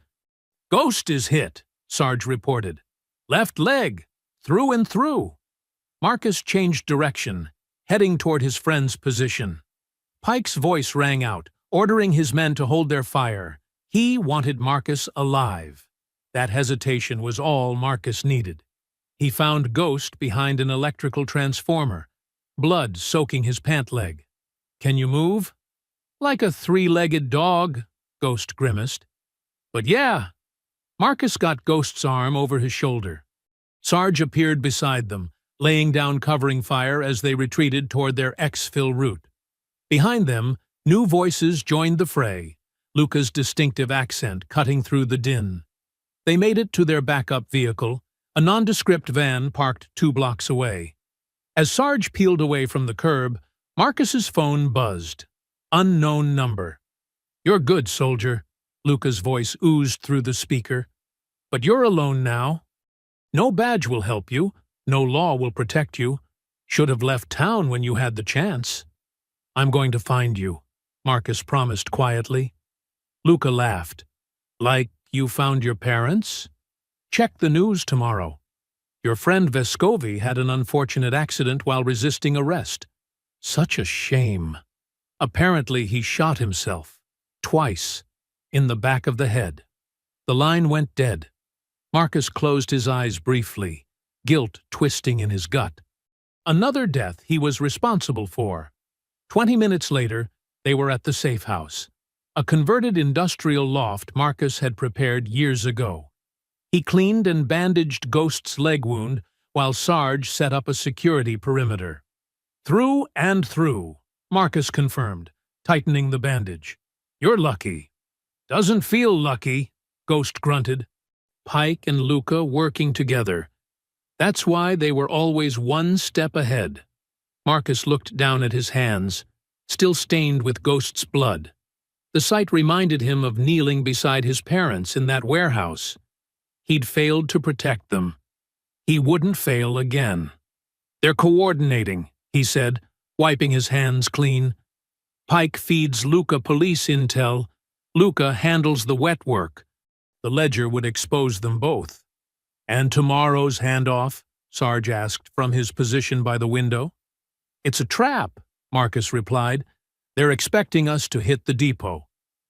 "Ghost is hit," Sarge reported. "Left leg, through and through." Marcus changed direction, heading toward his friend's position. Pike's voice rang out, ordering his men to hold their fire. He wanted Marcus alive. That hesitation was all Marcus needed. He found Ghost behind an electrical transformer, blood soaking his pant leg. "Can you move?" "Like a 3-legged dog," Ghost grimaced. "But yeah." Marcus got Ghost's arm over his shoulder. Sarge appeared beside them, laying down covering fire as they retreated toward their exfil route. Behind them, new voices joined the fray, Luca's distinctive accent cutting through the din. They made it to their backup vehicle, a nondescript van parked 2 blocks away. As Sarge peeled away from the curb, Marcus's phone buzzed. Unknown number. "You're good, soldier," Luca's voice oozed through the speaker. "But you're alone now. No badge will help you. No law will protect you. Should have left town when you had the chance." "I'm going to find you," Marcus promised quietly. Luca laughed. "Like you found your parents? Check the news tomorrow. Your friend Vescovi had an unfortunate accident while resisting arrest. Such a shame. Apparently he shot himself. Twice. In the back of the head." The line went dead. Marcus closed his eyes briefly, guilt twisting in his gut. Another death he was responsible for. 20 minutes later, they were at the safe house, a converted industrial loft Marcus had prepared years ago. He cleaned and bandaged Ghost's leg wound while Sarge set up a security perimeter. "Through and through," Marcus confirmed, tightening the bandage. "You're lucky." "Doesn't feel lucky," Ghost grunted. Pike and Luca working together. That's why they were always 1 step ahead. Marcus looked down at his hands, still stained with Ghost's blood. The sight reminded him of kneeling beside his parents in that warehouse. He'd failed to protect them. He wouldn't fail again. "They're coordinating," he said, wiping his hands clean. "Pike feeds Luca police intel. Luca handles the wet work. The ledger would expose them both." "And tomorrow's handoff?" Sarge asked from his position by the window. "It's a trap," Marcus replied. "They're expecting us to hit the depot.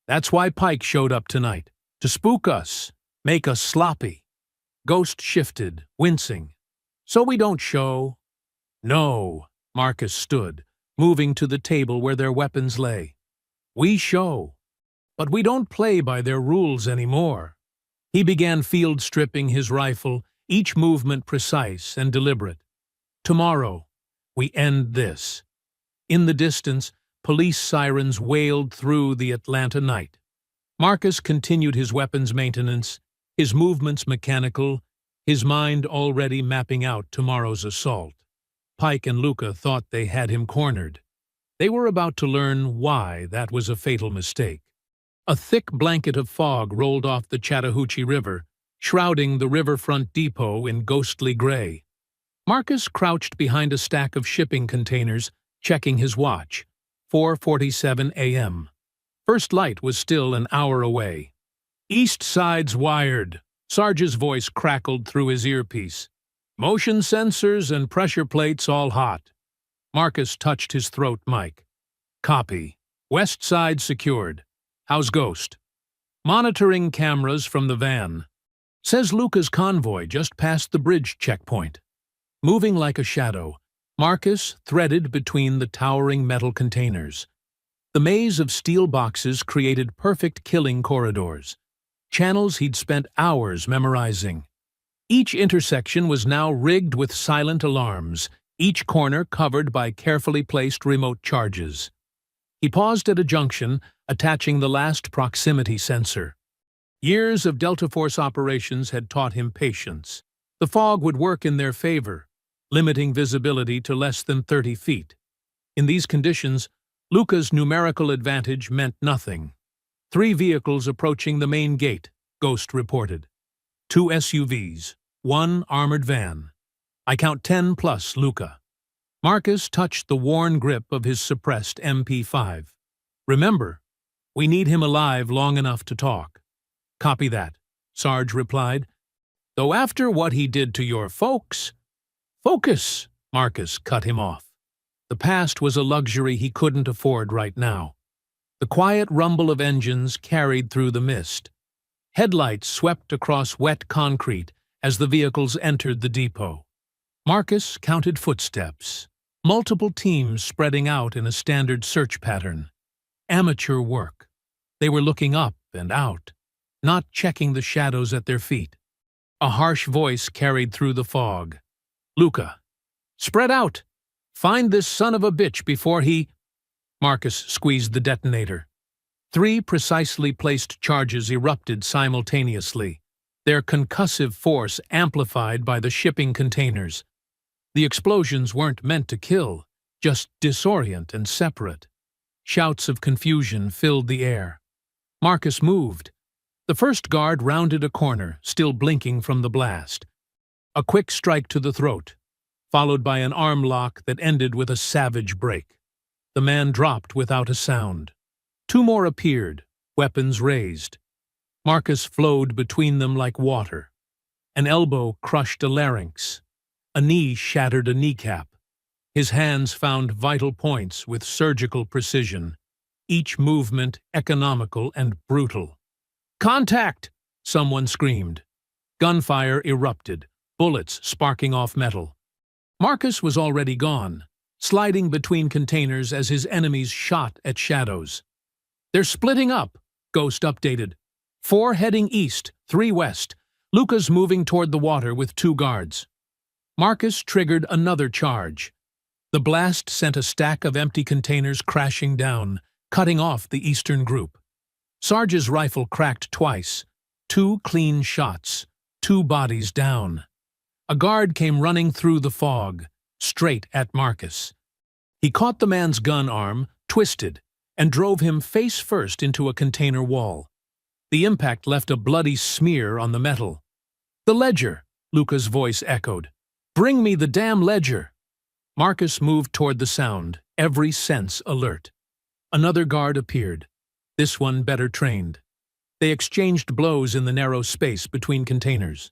That's why Pike showed up tonight, to spook us, make us sloppy." Ghost shifted, wincing. "So we don't show?" "No." Marcus stood, moving to the table where their weapons lay. "We show, but we don't play by their rules anymore." He began field stripping his rifle, each movement precise and deliberate. "Tomorrow, we end this." In the distance, police sirens wailed through the Atlanta night. Marcus continued his weapons maintenance, his movements mechanical, his mind already mapping out tomorrow's assault. Pike and Luca thought they had him cornered. They were about to learn why that was a fatal mistake. A thick blanket of fog rolled off the Chattahoochee River, shrouding the riverfront depot in ghostly gray. Marcus crouched behind a stack of shipping containers, checking his watch. 4:47 a.m. First light was still an hour away. "East side's wired," Sarge's voice crackled through his earpiece. "Motion sensors and pressure plates all hot." Marcus touched his throat mic. "Copy. West side secured. How's Ghost?" "Monitoring cameras from the van. Says Luca's convoy just passed the bridge checkpoint." Moving like a shadow, Marcus threaded between the towering metal containers. The maze of steel boxes created perfect killing corridors, channels he'd spent hours memorizing. Each intersection was now rigged with silent alarms, each corner covered by carefully placed remote charges. He paused at a junction, attaching the last proximity sensor. Years of Delta Force operations had taught him patience. The fog would work in their favor, limiting visibility to less than 30 feet. In these conditions, Luca's numerical advantage meant nothing. 3 vehicles approaching the main gate, Ghost reported. 2 SUVs, 1 armored van. "I count 10 plus, Luca." Marcus touched the worn grip of his suppressed MP5. "Remember, we need him alive long enough to talk." "Copy that," Sarge replied. "Though after what he did to your folks—" "Focus!" Marcus cut him off. The past was a luxury he couldn't afford right now. The quiet rumble of engines carried through the mist. Headlights swept across wet concrete as the vehicles entered the depot. Marcus counted footsteps, multiple teams spreading out in a standard search pattern. Amateur work. They were looking up and out, not checking the shadows at their feet. A harsh voice carried through the fog. "Luca, spread out! Find this son of a bitch before he—" Marcus squeezed the detonator. 3 precisely placed charges erupted simultaneously, their concussive force amplified by the shipping containers. The explosions weren't meant to kill, just disorient and separate. Shouts of confusion filled the air. Marcus moved. The first guard rounded a corner, still blinking from the blast. A quick strike to the throat, followed by an arm lock that ended with a savage break. The man dropped without a sound. 2 more appeared, weapons raised. Marcus flowed between them like water. An elbow crushed a larynx. A knee shattered a kneecap. His hands found vital points with surgical precision, each movement economical and brutal. "Contact!" someone screamed. Gunfire erupted, bullets sparking off metal. Marcus was already gone, sliding between containers as his enemies shot at shadows. "They're splitting up," Ghost updated. 4 heading east, 3 west. Luca's moving toward the water with 2 guards. Marcus triggered another charge. The blast sent a stack of empty containers crashing down, cutting off the eastern group. Sarge's rifle cracked twice. 2 clean shots, 2 bodies down. A guard came running through the fog, straight at Marcus. He caught the man's gun arm, twisted, and drove him face first into a container wall. The impact left a bloody smear on the metal. "The ledger," Luca's voice echoed. "Bring me the damn ledger." Marcus moved toward the sound, every sense alert. Another guard appeared, this one better trained. They exchanged blows in the narrow space between containers.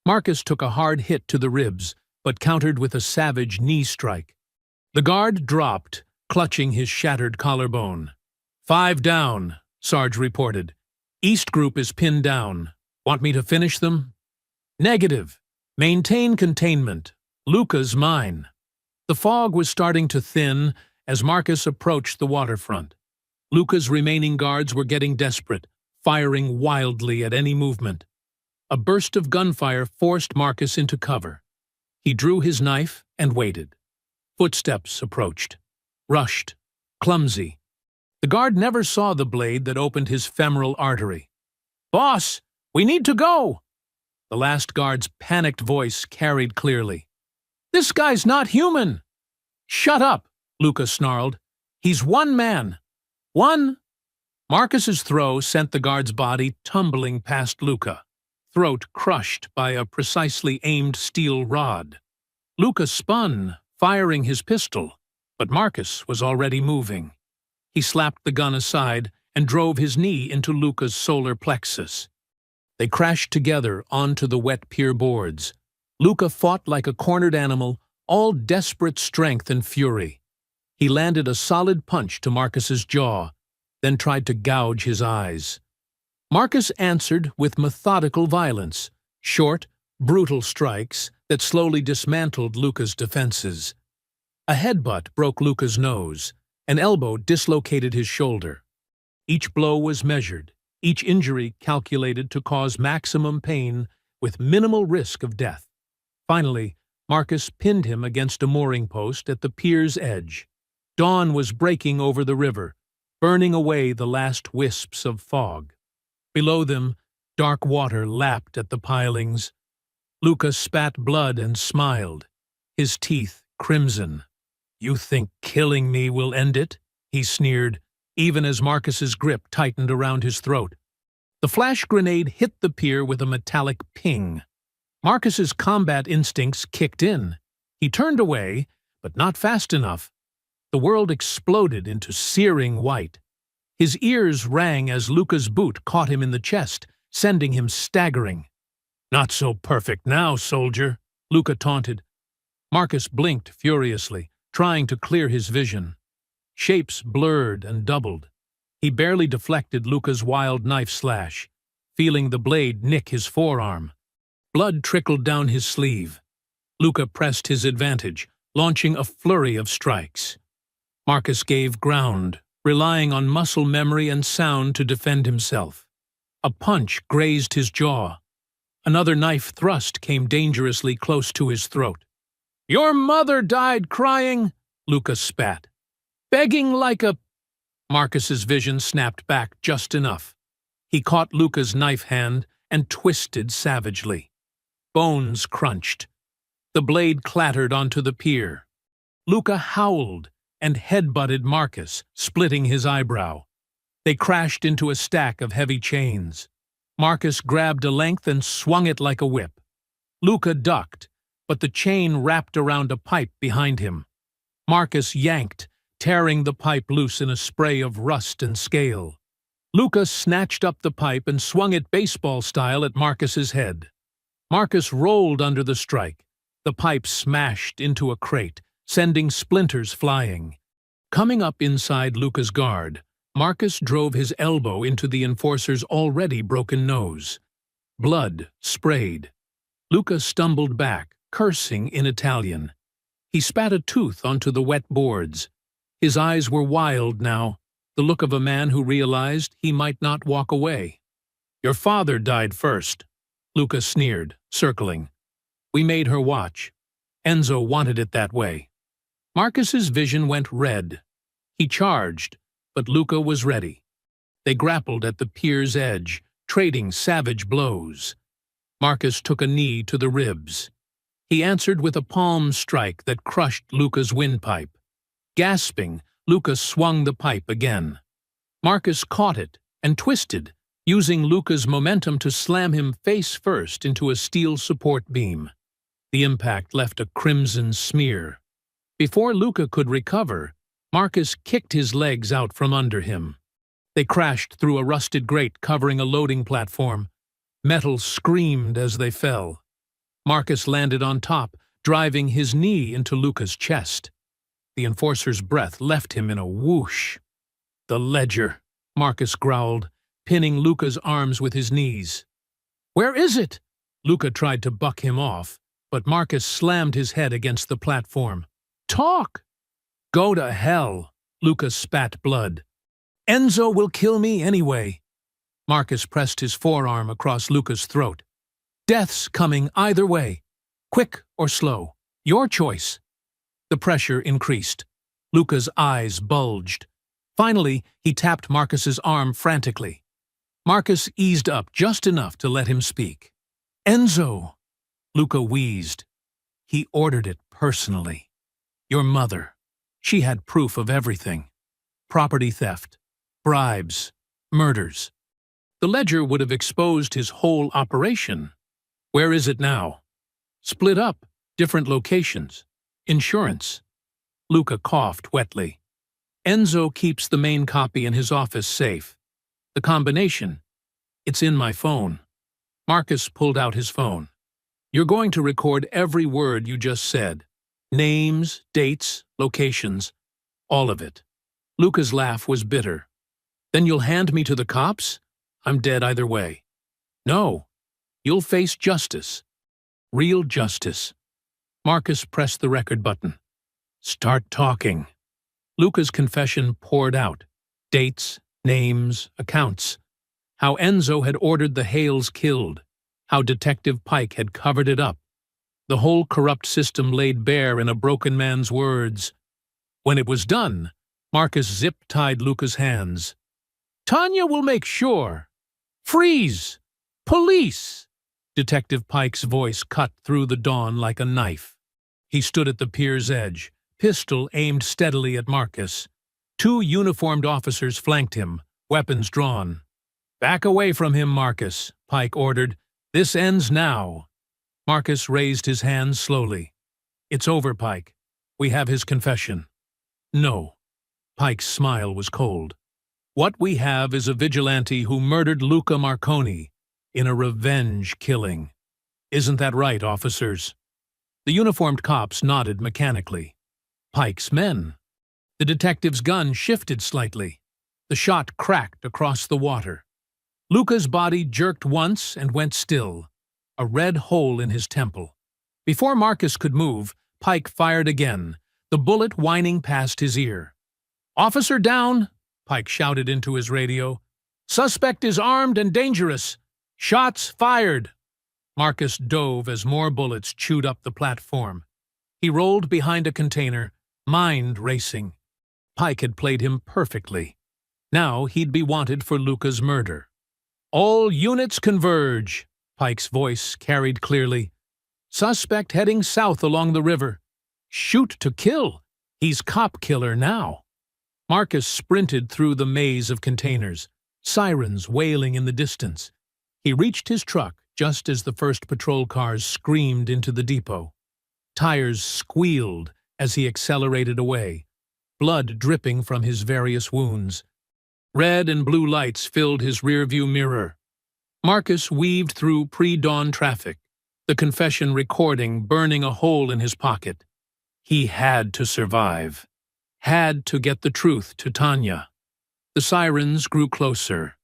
Marcus took a hard hit to the ribs, but countered with a savage knee strike. The guard dropped, clutching his shattered collarbone. 5 down, Sarge reported. "East group is pinned down. Want me to finish them?" "Negative. Maintain containment. Luca's mine." The fog was starting to thin, as Marcus approached the waterfront. Luca's remaining guards were getting desperate, firing wildly at any movement. A burst of gunfire forced Marcus into cover. He drew his knife and waited. Footsteps approached. Rushed. Clumsy. The guard never saw the blade that opened his femoral artery. "Boss, we need to go!" The last guard's panicked voice carried clearly. "This guy's not human!" "Shut up!" Luca snarled. "He's one man. One—" Marcus's throw sent the guard's body tumbling past Luca, throat crushed by a precisely aimed steel rod. Luca spun, firing his pistol, but Marcus was already moving. He slapped the gun aside and drove his knee into Luca's solar plexus. They crashed together onto the wet pier boards. Luca fought like a cornered animal, all desperate strength and fury. He landed a solid punch to Marcus's jaw, then tried to gouge his eyes. Marcus answered with methodical violence, short, brutal strikes that slowly dismantled Luca's defenses. A headbutt broke Luca's nose. An elbow dislocated his shoulder. Each blow was measured, each injury calculated to cause maximum pain with minimal risk of death. Finally, Marcus pinned him against a mooring post at the pier's edge. Dawn was breaking over the river, burning away the last wisps of fog. Below them, dark water lapped at the pilings. Luca spat blood and smiled, his teeth crimson. "You think killing me will end it?" he sneered, even as Marcus's grip tightened around his throat. The flash grenade hit the pier with a metallic ping. Marcus's combat instincts kicked in. He turned away, but not fast enough. The world exploded into searing white. His ears rang as Luca's boot caught him in the chest, sending him staggering. "Not so perfect now, soldier," Luca taunted. Marcus blinked furiously, trying to clear his vision. Shapes blurred and doubled. He barely deflected Luca's wild knife slash, feeling the blade nick his forearm. Blood trickled down his sleeve. Luca pressed his advantage, launching a flurry of strikes. Marcus gave ground, relying on muscle memory and sound to defend himself. A punch grazed his jaw. Another knife thrust came dangerously close to his throat. "Your mother died crying," Luca spat. "Begging like a—" Marcus's vision snapped back just enough. He caught Luca's knife hand and twisted savagely. Bones crunched. The blade clattered onto the pier. Luca howled and headbutted Marcus, splitting his eyebrow. They crashed into a stack of heavy chains. Marcus grabbed a length and swung it like a whip. Luca ducked, but the chain wrapped around a pipe behind him. Marcus yanked, tearing the pipe loose in a spray of rust and scale. Luca snatched up the pipe and swung it baseball style at Marcus's head. Marcus rolled under the strike. The pipe smashed into a crate, sending splinters flying. Coming up inside Luca's guard, Marcus drove his elbow into the enforcer's already broken nose. Blood sprayed. Luca stumbled back, cursing in Italian. He spat a tooth onto the wet boards. His eyes were wild now, the look of a man who realized he might not walk away. "Your father died first," Luca sneered, circling. "We made her watch. Enzo wanted it that way." Marcus's vision went red. He charged, but Luca was ready. They grappled at the pier's edge, trading savage blows. Marcus took a knee to the ribs. He answered with a palm strike that crushed Luca's windpipe. Gasping, Luca swung the pipe again. Marcus caught it and twisted, using Luca's momentum to slam him face first into a steel support beam. The impact left a crimson smear. Before Luca could recover, Marcus kicked his legs out from under him. They crashed through a rusted grate covering a loading platform. Metal screamed as they fell. Marcus landed on top, driving his knee into Luca's chest. The enforcer's breath left him in a whoosh. "The ledger," Marcus growled, pinning Luca's arms with his knees. "Where is it?" Luca tried to buck him off, but Marcus slammed his head against the platform. "Talk!" Go to hell, Luca spat blood. Enzo will kill me anyway. Marcus pressed his forearm across Luca's throat. Death's coming either way. Quick or slow. Your choice. The pressure increased. Luca's eyes bulged. Finally, he tapped Marcus's arm frantically. Marcus eased up just enough to let him speak. Enzo, Luca wheezed. He ordered it personally. Your mother. She had proof of everything. Property theft, bribes, murders. The ledger would have exposed his whole operation. Where is it now? Split up, different locations. Insurance. Luca coughed wetly. Enzo keeps the main copy in his office safe. The combination. It's in my phone. Marcus pulled out his phone. You're going to record every word you just said. Names, dates, locations, all of it. Luca's laugh was bitter. Then you'll hand me to the cops? I'm dead either way. No. You'll face justice. Real justice. Marcus pressed the record button. Start talking. Luca's confession poured out. Dates, names, accounts. How Enzo had ordered the Hales killed. How Detective Pike had covered it up. The whole corrupt system laid bare in a broken man's words. When it was done, Marcus zip-tied Luca's hands. Tanya will make sure. Freeze! Police! Detective Pike's voice cut through the dawn like a knife. He stood at the pier's edge, pistol aimed steadily at Marcus. 2 uniformed officers flanked him, weapons drawn. Back away from him, Marcus, Pike ordered. This ends now. Marcus raised his hands slowly. It's over, Pike. We have his confession. No. Pike's smile was cold. What we have is a vigilante who murdered Luca Marconi in a revenge killing. Isn't that right, officers? The uniformed cops nodded mechanically. Pike's men. The detective's gun shifted slightly. The shot cracked across the water. Luca's body jerked once and went still, a red hole in his temple. Before Marcus could move, Pike fired again, the bullet whining past his ear. Officer down, Pike shouted into his radio. Suspect is armed and dangerous. Shots fired. Marcus dove as more bullets chewed up the platform. He rolled behind a container, mind racing. Pike had played him perfectly. Now he'd be wanted for Luca's murder. All units converge, Pike's voice carried clearly. Suspect heading south along the river. Shoot to kill. He's cop killer now. Marcus sprinted through the maze of containers, sirens wailing in the distance. He reached his truck just as the first patrol cars screamed into the depot. Tires squealed as he accelerated away, blood dripping from his various wounds. Red and blue lights filled his rearview mirror. Marcus weaved through pre-dawn traffic, the confession recording burning a hole in his pocket. He had to survive. Had to get the truth to Tanya. The sirens grew closer.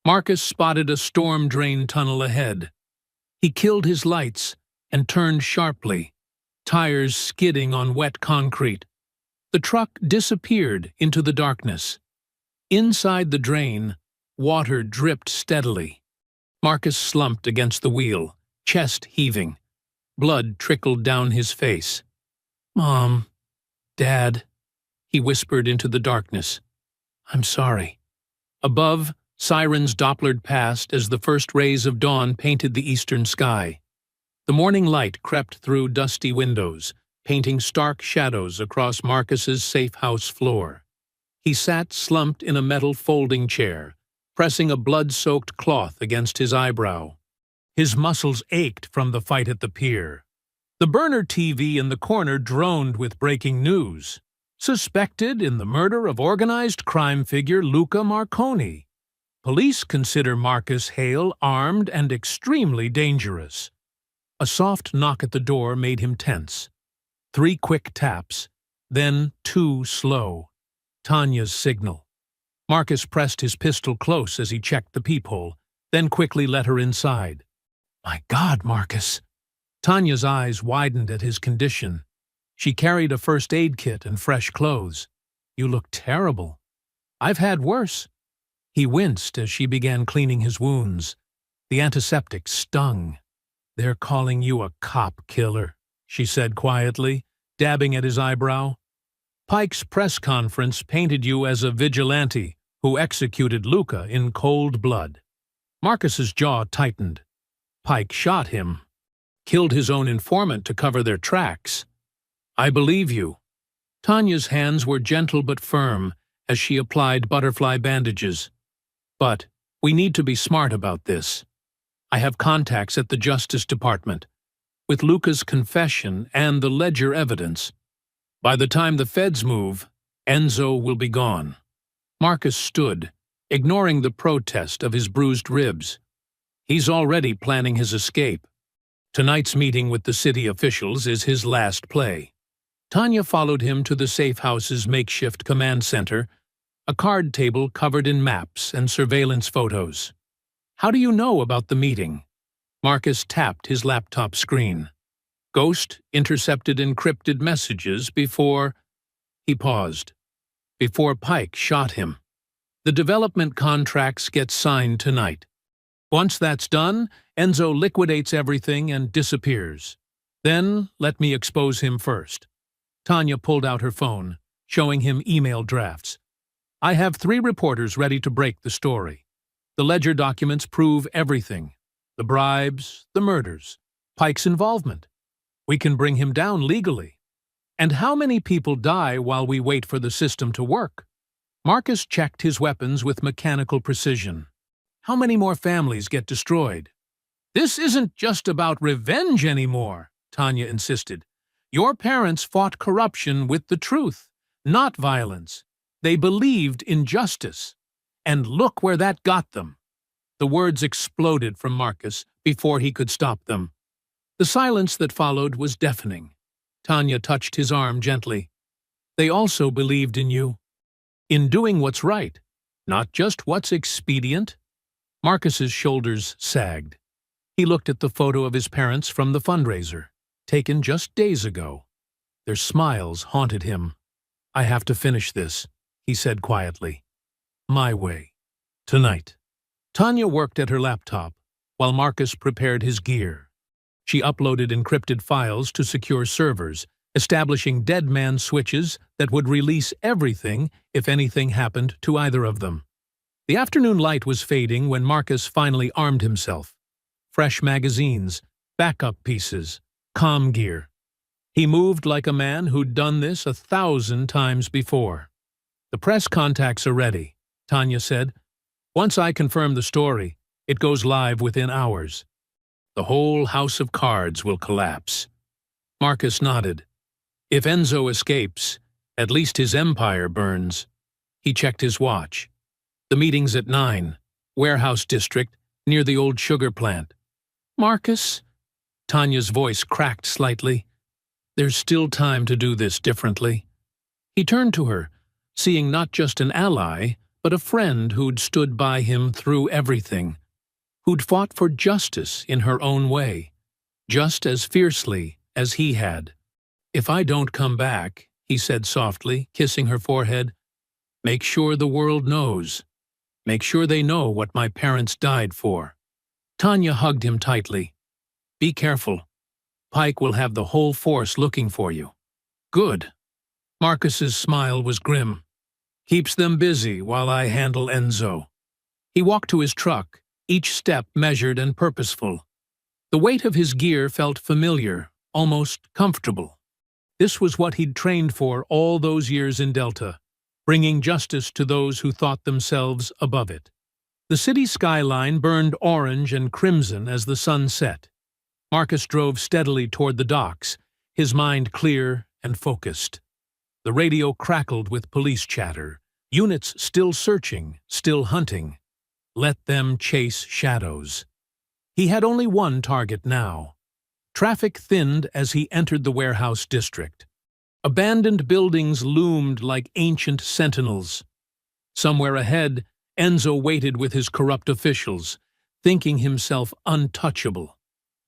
Marcus spotted a storm drain tunnel ahead. He killed his lights and turned sharply, tires skidding on wet concrete. The truck disappeared into the darkness. Inside the drain, water dripped steadily. Marcus slumped against the wheel, chest heaving. Blood trickled down his face. Mom, Dad, he whispered into the darkness. I'm sorry. Above, sirens Dopplered past as the first rays of dawn painted the eastern sky. The morning light crept through dusty windows, painting stark shadows across Marcus's safe house floor. He sat slumped in a metal folding chair, pressing a blood-soaked cloth against his eyebrow. His muscles ached from the fight at the pier. The burner TV in the corner droned with breaking news. Suspected in the murder of organized crime figure Luca Marconi. Police consider Marcus Hale armed and extremely dangerous. A soft knock at the door made him tense. 3 quick taps, then 2 slow. Tanya's signal. Marcus pressed his pistol close as he checked the peephole, then quickly let her inside. My God, Marcus! Tanya's eyes widened at his condition. She carried a first aid kit and fresh clothes. You look terrible. I've had worse. He winced as she began cleaning his wounds. The antiseptic stung. They're calling you a cop killer, she said quietly, dabbing at his eyebrow. Pike's press conference painted you as a vigilante who executed Luca in cold blood. Marcus's jaw tightened. Pike shot him, killed his own informant to cover their tracks. I believe you. Tanya's hands were gentle but firm as she applied butterfly bandages. But we need to be smart about this. I have contacts at the Justice Department. With Luca's confession and the ledger evidence, by the time the feds move, Enzo will be gone. Marcus stood, ignoring the protest of his bruised ribs. He's already planning his escape. Tonight's meeting with the city officials is his last play. Tanya followed him to the safe house's makeshift command center, a card table covered in maps and surveillance photos. How do you know about the meeting? Marcus tapped his laptop screen. Ghost intercepted encrypted messages before... He paused. Before Pike shot him. The development contracts get signed tonight. Once that's done, Enzo liquidates everything and disappears. Then let me expose him first. Tanya pulled out her phone, showing him email drafts. I have 3 reporters ready to break the story. The ledger documents prove everything. The bribes, the murders, Pike's involvement. We can bring him down legally. And how many people die while we wait for the system to work? Marcus checked his weapons with mechanical precision. How many more families get destroyed? This isn't just about revenge anymore, Tanya insisted. Your parents fought corruption with the truth, not violence. They believed in justice. And look where that got them. The words exploded from Marcus before he could stop them. The silence that followed was deafening. Tanya touched his arm gently. They also believed in you. In doing what's right, not just what's expedient. Marcus's shoulders sagged. He looked at the photo of his parents from the fundraiser, taken just days ago. Their smiles haunted him. I have to finish this, he said quietly. My way. Tonight. Tanya worked at her laptop, while Marcus prepared his gear. She uploaded encrypted files to secure servers, establishing dead man switches that would release everything if anything happened to either of them. The afternoon light was fading when Marcus finally armed himself. Fresh magazines, backup pieces, comm gear. He moved like a man who'd done this 1,000 times before. The press contacts are ready, Tanya said. Once I confirm the story, it goes live within hours. The whole house of cards will collapse. Marcus nodded. If Enzo escapes, at least his empire burns. He checked his watch. The meeting's at 9, warehouse district, near the old sugar plant. Marcus? Tanya's voice cracked slightly. There's still time to do this differently. He turned to her, seeing not just an ally, but a friend who'd stood by him through everything, who'd fought for justice in her own way, just as fiercely as he had. If I don't come back, he said softly, kissing her forehead, make sure the world knows. Make sure they know what my parents died for. Tanya hugged him tightly. Be careful. Pike will have the whole force looking for you. Good. Marcus's smile was grim. Keeps them busy while I handle Enzo. He walked to his truck, each step measured and purposeful. The weight of his gear felt familiar, almost comfortable. This was what he'd trained for all those years in Delta, bringing justice to those who thought themselves above it. The city skyline burned orange and crimson as the sun set. Marcus drove steadily toward the docks, his mind clear and focused. The radio crackled with police chatter, units still searching, still hunting. Let them chase shadows. He had only one target now. Traffic thinned as he entered the warehouse district. Abandoned buildings loomed like ancient sentinels. Somewhere ahead, Enzo waited with his corrupt officials, thinking himself untouchable.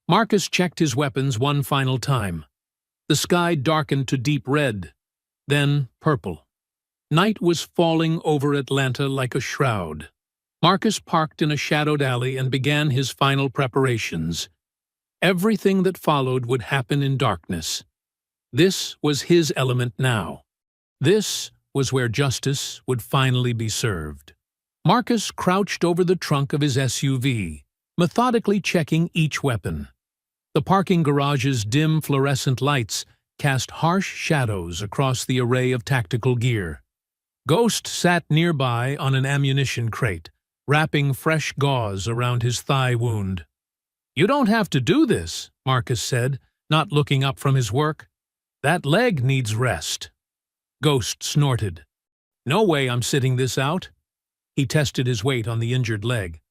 Marcus checked his weapons one final time. The sky darkened to deep red, then purple. Night was falling over Atlanta like a shroud. Marcus parked in a shadowed alley and began his final preparations. Everything that followed would happen in darkness. This was his element now. This was where justice would finally be served. Marcus crouched over the trunk of his SUV, methodically checking each weapon. The parking garage's dim fluorescent lights cast harsh shadows across the array of tactical gear. Ghost sat nearby on an ammunition crate, wrapping fresh gauze around his thigh wound. "You don't have to do this," Marcus said, not looking up from his work. "That leg needs rest." Ghost snorted. "No way I'm sitting this out." He tested his weight on the injured leg.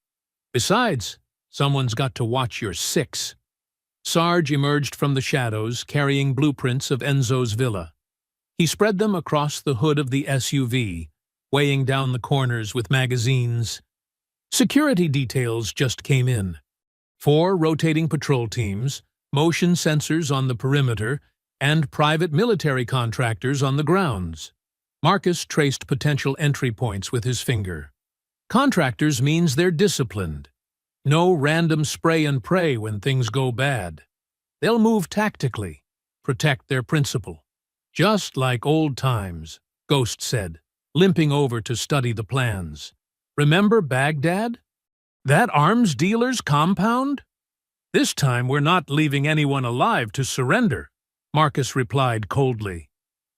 "Besides, someone's got to watch your six." Sarge emerged from the shadows, carrying blueprints of Enzo's villa. He spread them across the hood of the SUV, weighing down the corners with magazines. Security details just came in. 4 rotating patrol teams, motion sensors on the perimeter, and private military contractors on the grounds. Marcus traced potential entry points with his finger. Contractors means they're disciplined. No random spray and pray when things go bad. They'll move tactically, protect their principal. "Just like old times," Ghost said, limping over to study the plans. "Remember Baghdad? That arms dealer's compound? This time we're not leaving anyone alive to surrender," Marcus replied coldly.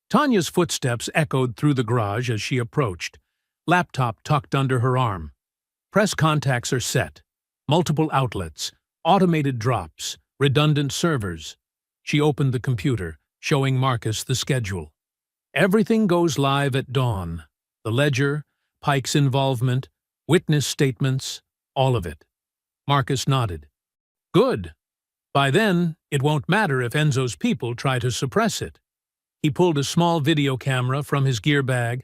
Tanya's footsteps echoed through the garage as she approached, laptop tucked under her arm. Press contacts are set. Multiple outlets, automated drops, redundant servers. She opened the computer, showing Marcus the schedule. Everything goes live at dawn. The ledger, Pike's involvement, witness statements, all of it. Marcus nodded. "Good. By then, it won't matter if Enzo's people try to suppress it." He pulled a small video camera from his gear bag.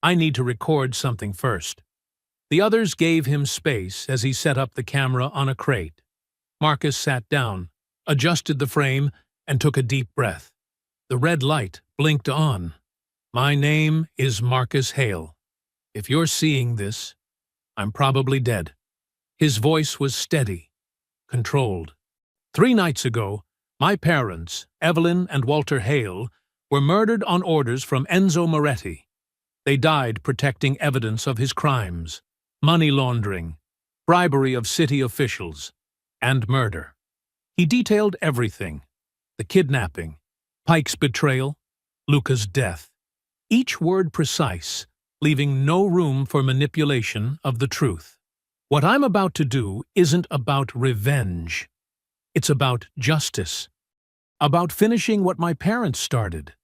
"I need to record something first." The others gave him space as he set up the camera on a crate. Marcus sat down, adjusted the frame, and took a deep breath. The red light blinked on. "My name is Marcus Hale. If you're seeing this, I'm probably dead." His voice was steady, controlled. 3 nights ago, my parents, Evelyn and Walter Hale, were murdered on orders from Enzo Moretti. They died protecting evidence of his crimes, money laundering, bribery of city officials, and murder. He detailed everything: the kidnapping, Pike's betrayal, Luca's death. Each word precise, leaving no room for manipulation of the truth. What I'm about to do isn't about revenge. It's about justice. About finishing what my parents started.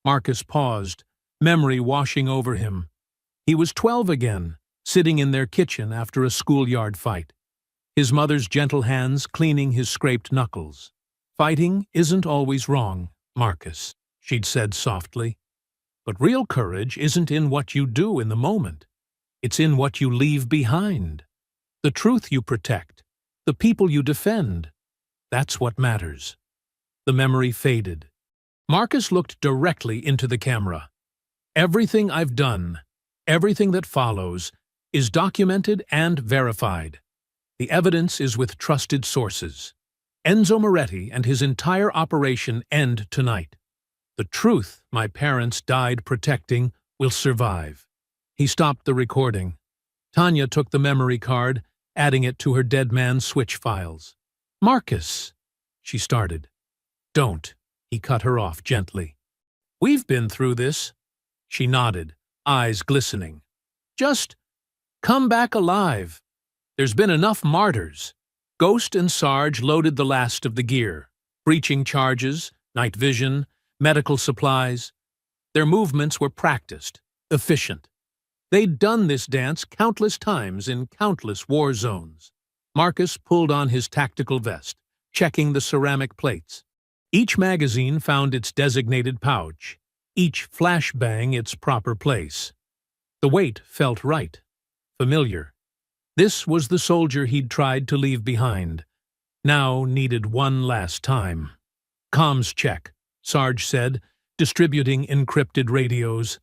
Marcus paused, memory washing over him. He was 12 again, sitting in their kitchen after a schoolyard fight. His mother's gentle hands cleaning his scraped knuckles. "Fighting isn't always wrong, Marcus," she'd said softly. "But real courage isn't in what you do in the moment. It's in what you leave behind. The truth you protect, the people you defend. That's what matters." The memory faded. Marcus looked directly into the camera. "Everything I've done, everything that follows, is documented and verified. The evidence is with trusted sources. Enzo Moretti and his entire operation end tonight. The truth my parents died protecting will survive." He stopped the recording. Tanya took the memory card, adding it to her dead man's switch files. "Marcus," she started. "Don't," he cut her off gently. "We've been through this." She nodded, eyes glistening. "Just come back alive. There's been enough martyrs." Ghost and Sarge loaded the last of the gear. Breaching charges, night vision, medical supplies. Their movements were practiced, efficient. They'd done this dance countless times in countless war zones. Marcus pulled on his tactical vest, checking the ceramic plates. Each magazine found its designated pouch, each flashbang its proper place. The weight felt right, familiar. This was the soldier he'd tried to leave behind, now needed one last time. "Comms check," Sarge said, distributing encrypted radios.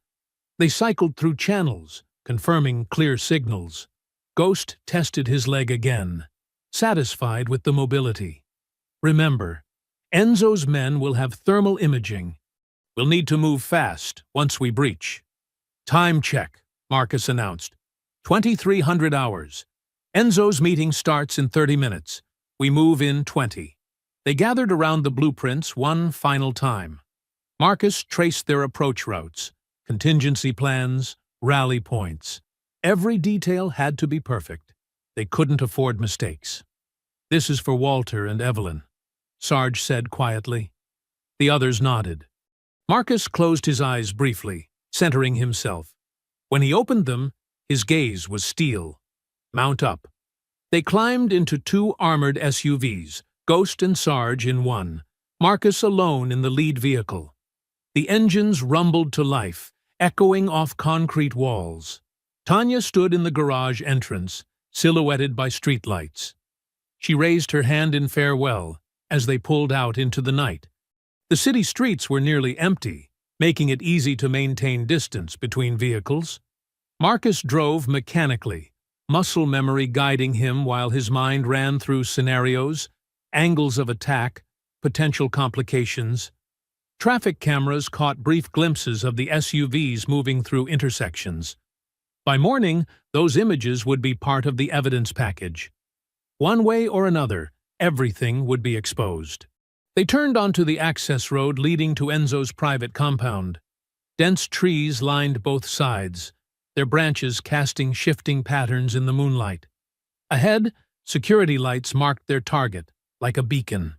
They cycled through channels, confirming clear signals. Ghost tested his leg again, satisfied with the mobility. Remember, Enzo's men will have thermal imaging. We'll need to move fast once we breach. Time check, Marcus announced. 2300 hours. Enzo's meeting starts in 30 minutes. We move in 20. They gathered around the blueprints one final time. Marcus traced their approach routes, contingency plans, rally points. Every detail had to be perfect. They couldn't afford mistakes. This is for Walter and Evelyn, Sarge said quietly. The others nodded. Marcus closed his eyes briefly, centering himself. When he opened them, his gaze was steel. Mount up. They climbed into two armored SUVs, Ghost and Sarge in one, Marcus alone in the lead vehicle. The engines rumbled to life, echoing off concrete walls. Tanya stood in the garage entrance, silhouetted by streetlights. She raised her hand in farewell as they pulled out into the night. The city streets were nearly empty, making it easy to maintain distance between vehicles. Marcus drove mechanically, muscle memory guiding him while his mind ran through scenarios, angles of attack, potential complications. Traffic cameras caught brief glimpses of the SUVs moving through intersections. By morning, those images would be part of the evidence package. One way or another, everything would be exposed. They turned onto the access road leading to Enzo's private compound. Dense trees lined both sides, their branches casting shifting patterns in the moonlight. Ahead, security lights marked their target, like a beacon.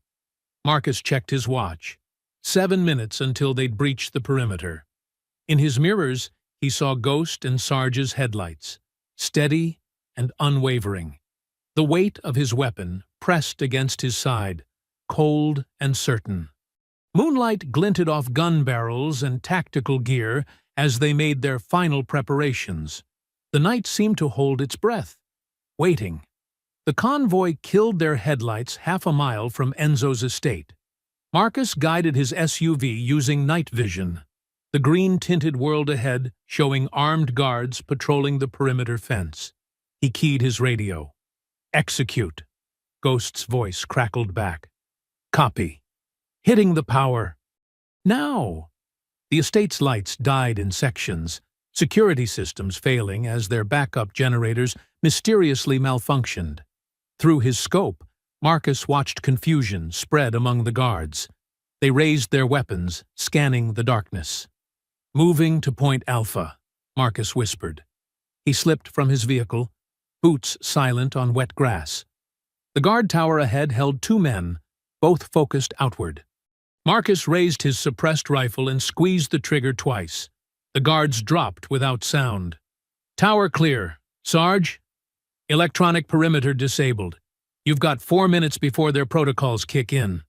Marcus checked his watch. 7 minutes until they'd breached the perimeter. In his mirrors, he saw Ghost and Sarge's headlights, steady and unwavering. The weight of his weapon pressed against his side, cold and certain. Moonlight glinted off gun barrels and tactical gear as they made their final preparations. The night seemed to hold its breath, waiting. The convoy killed their headlights half a mile from Enzo's estate. Marcus guided his SUV using night vision, the green-tinted world ahead showing armed guards patrolling the perimeter fence. He keyed his radio. "Execute," Ghost's voice crackled back. "Copy. Hitting the power. Now!" The estate's lights died in sections, security systems failing as their backup generators mysteriously malfunctioned. Through his scope, Marcus watched confusion spread among the guards. They raised their weapons, scanning the darkness. "Moving to Point Alpha," Marcus whispered. He slipped from his vehicle, boots silent on wet grass. The guard tower ahead held 2 men, both focused outward. Marcus raised his suppressed rifle and squeezed the trigger twice. The guards dropped without sound. "Tower clear. Sarge? Electronic perimeter disabled. You've got 4 minutes before their protocols kick in."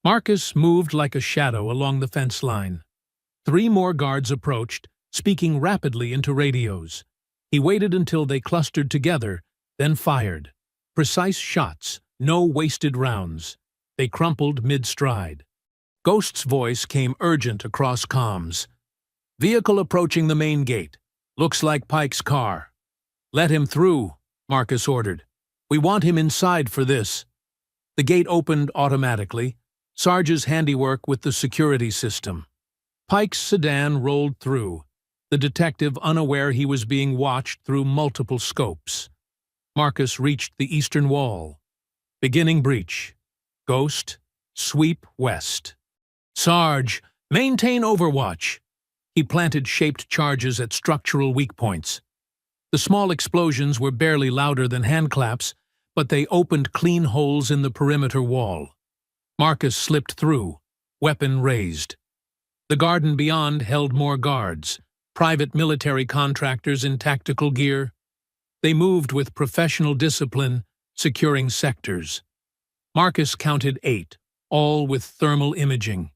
Marcus moved like a shadow along the fence line. 3 more guards approached, speaking rapidly into radios. He waited until they clustered together, then fired. Precise shots, no wasted rounds. They crumpled mid-stride. Ghost's voice came urgent across comms. "Vehicle approaching the main gate. Looks like Pike's car." "Let him through," Marcus ordered. "We want him inside for this." The gate opened automatically, Sarge's handiwork with the security system. Pike's sedan rolled through, the detective unaware he was being watched through multiple scopes. Marcus reached the eastern wall. Beginning breach. Ghost, sweep west. "Sarge, maintain overwatch." He planted shaped charges at structural weak points. The small explosions were barely louder than handclaps, but they opened clean holes in the perimeter wall. Marcus slipped through, weapon raised. The garden beyond held more guards, private military contractors in tactical gear. They moved with professional discipline, securing sectors. Marcus counted 8, all with thermal imaging.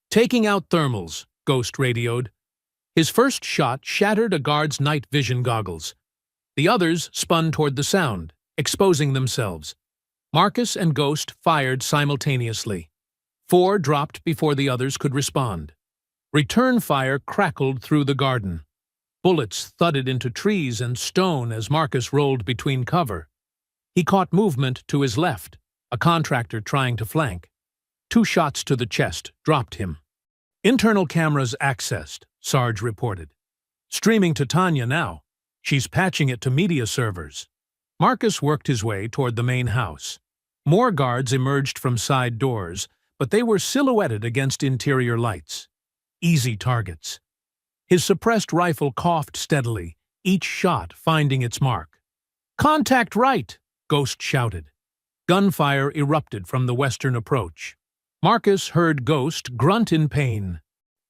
"Taking out thermals," Ghost radioed. His first shot shattered a guard's night vision goggles. The others spun toward the sound, exposing themselves. Marcus and Ghost fired simultaneously. 4 dropped before the others could respond. Return fire crackled through the garden. Bullets thudded into trees and stone as Marcus rolled between cover. He caught movement to his left, a contractor trying to flank. 2 shots to the chest dropped him. Internal cameras accessed, Sarge reported. Streaming to Tanya now. She's patching it to media servers. Marcus worked his way toward the main house. More guards emerged from side doors, but they were silhouetted against interior lights. Easy targets. His suppressed rifle coughed steadily, each shot finding its mark. "Contact right!" Ghost shouted. Gunfire erupted from the western approach. Marcus heard Ghost grunt in pain.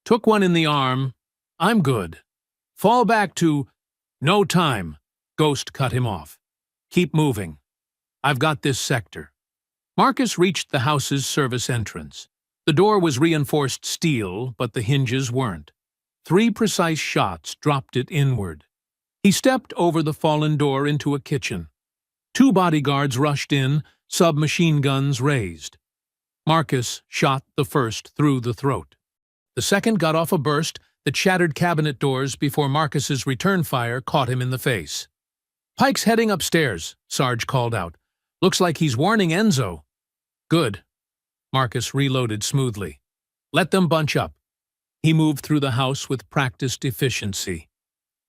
"Took one in the arm. I'm good. Fall back to—" "No time," Ghost cut him off. "Keep moving. I've got this sector." Marcus reached the house's service entrance. The door was reinforced steel, but the hinges weren't. 3 precise shots dropped it inward. He stepped over the fallen door into a kitchen. 2 bodyguards rushed in, submachine guns raised. Marcus shot the first through the throat. The second got off a burst that shattered cabinet doors before Marcus's return fire caught him in the face. "Pike's heading upstairs," Sarge called out. "Looks like he's warning Enzo." "Good." Marcus reloaded smoothly. "Let them bunch up." He moved through the house with practiced efficiency.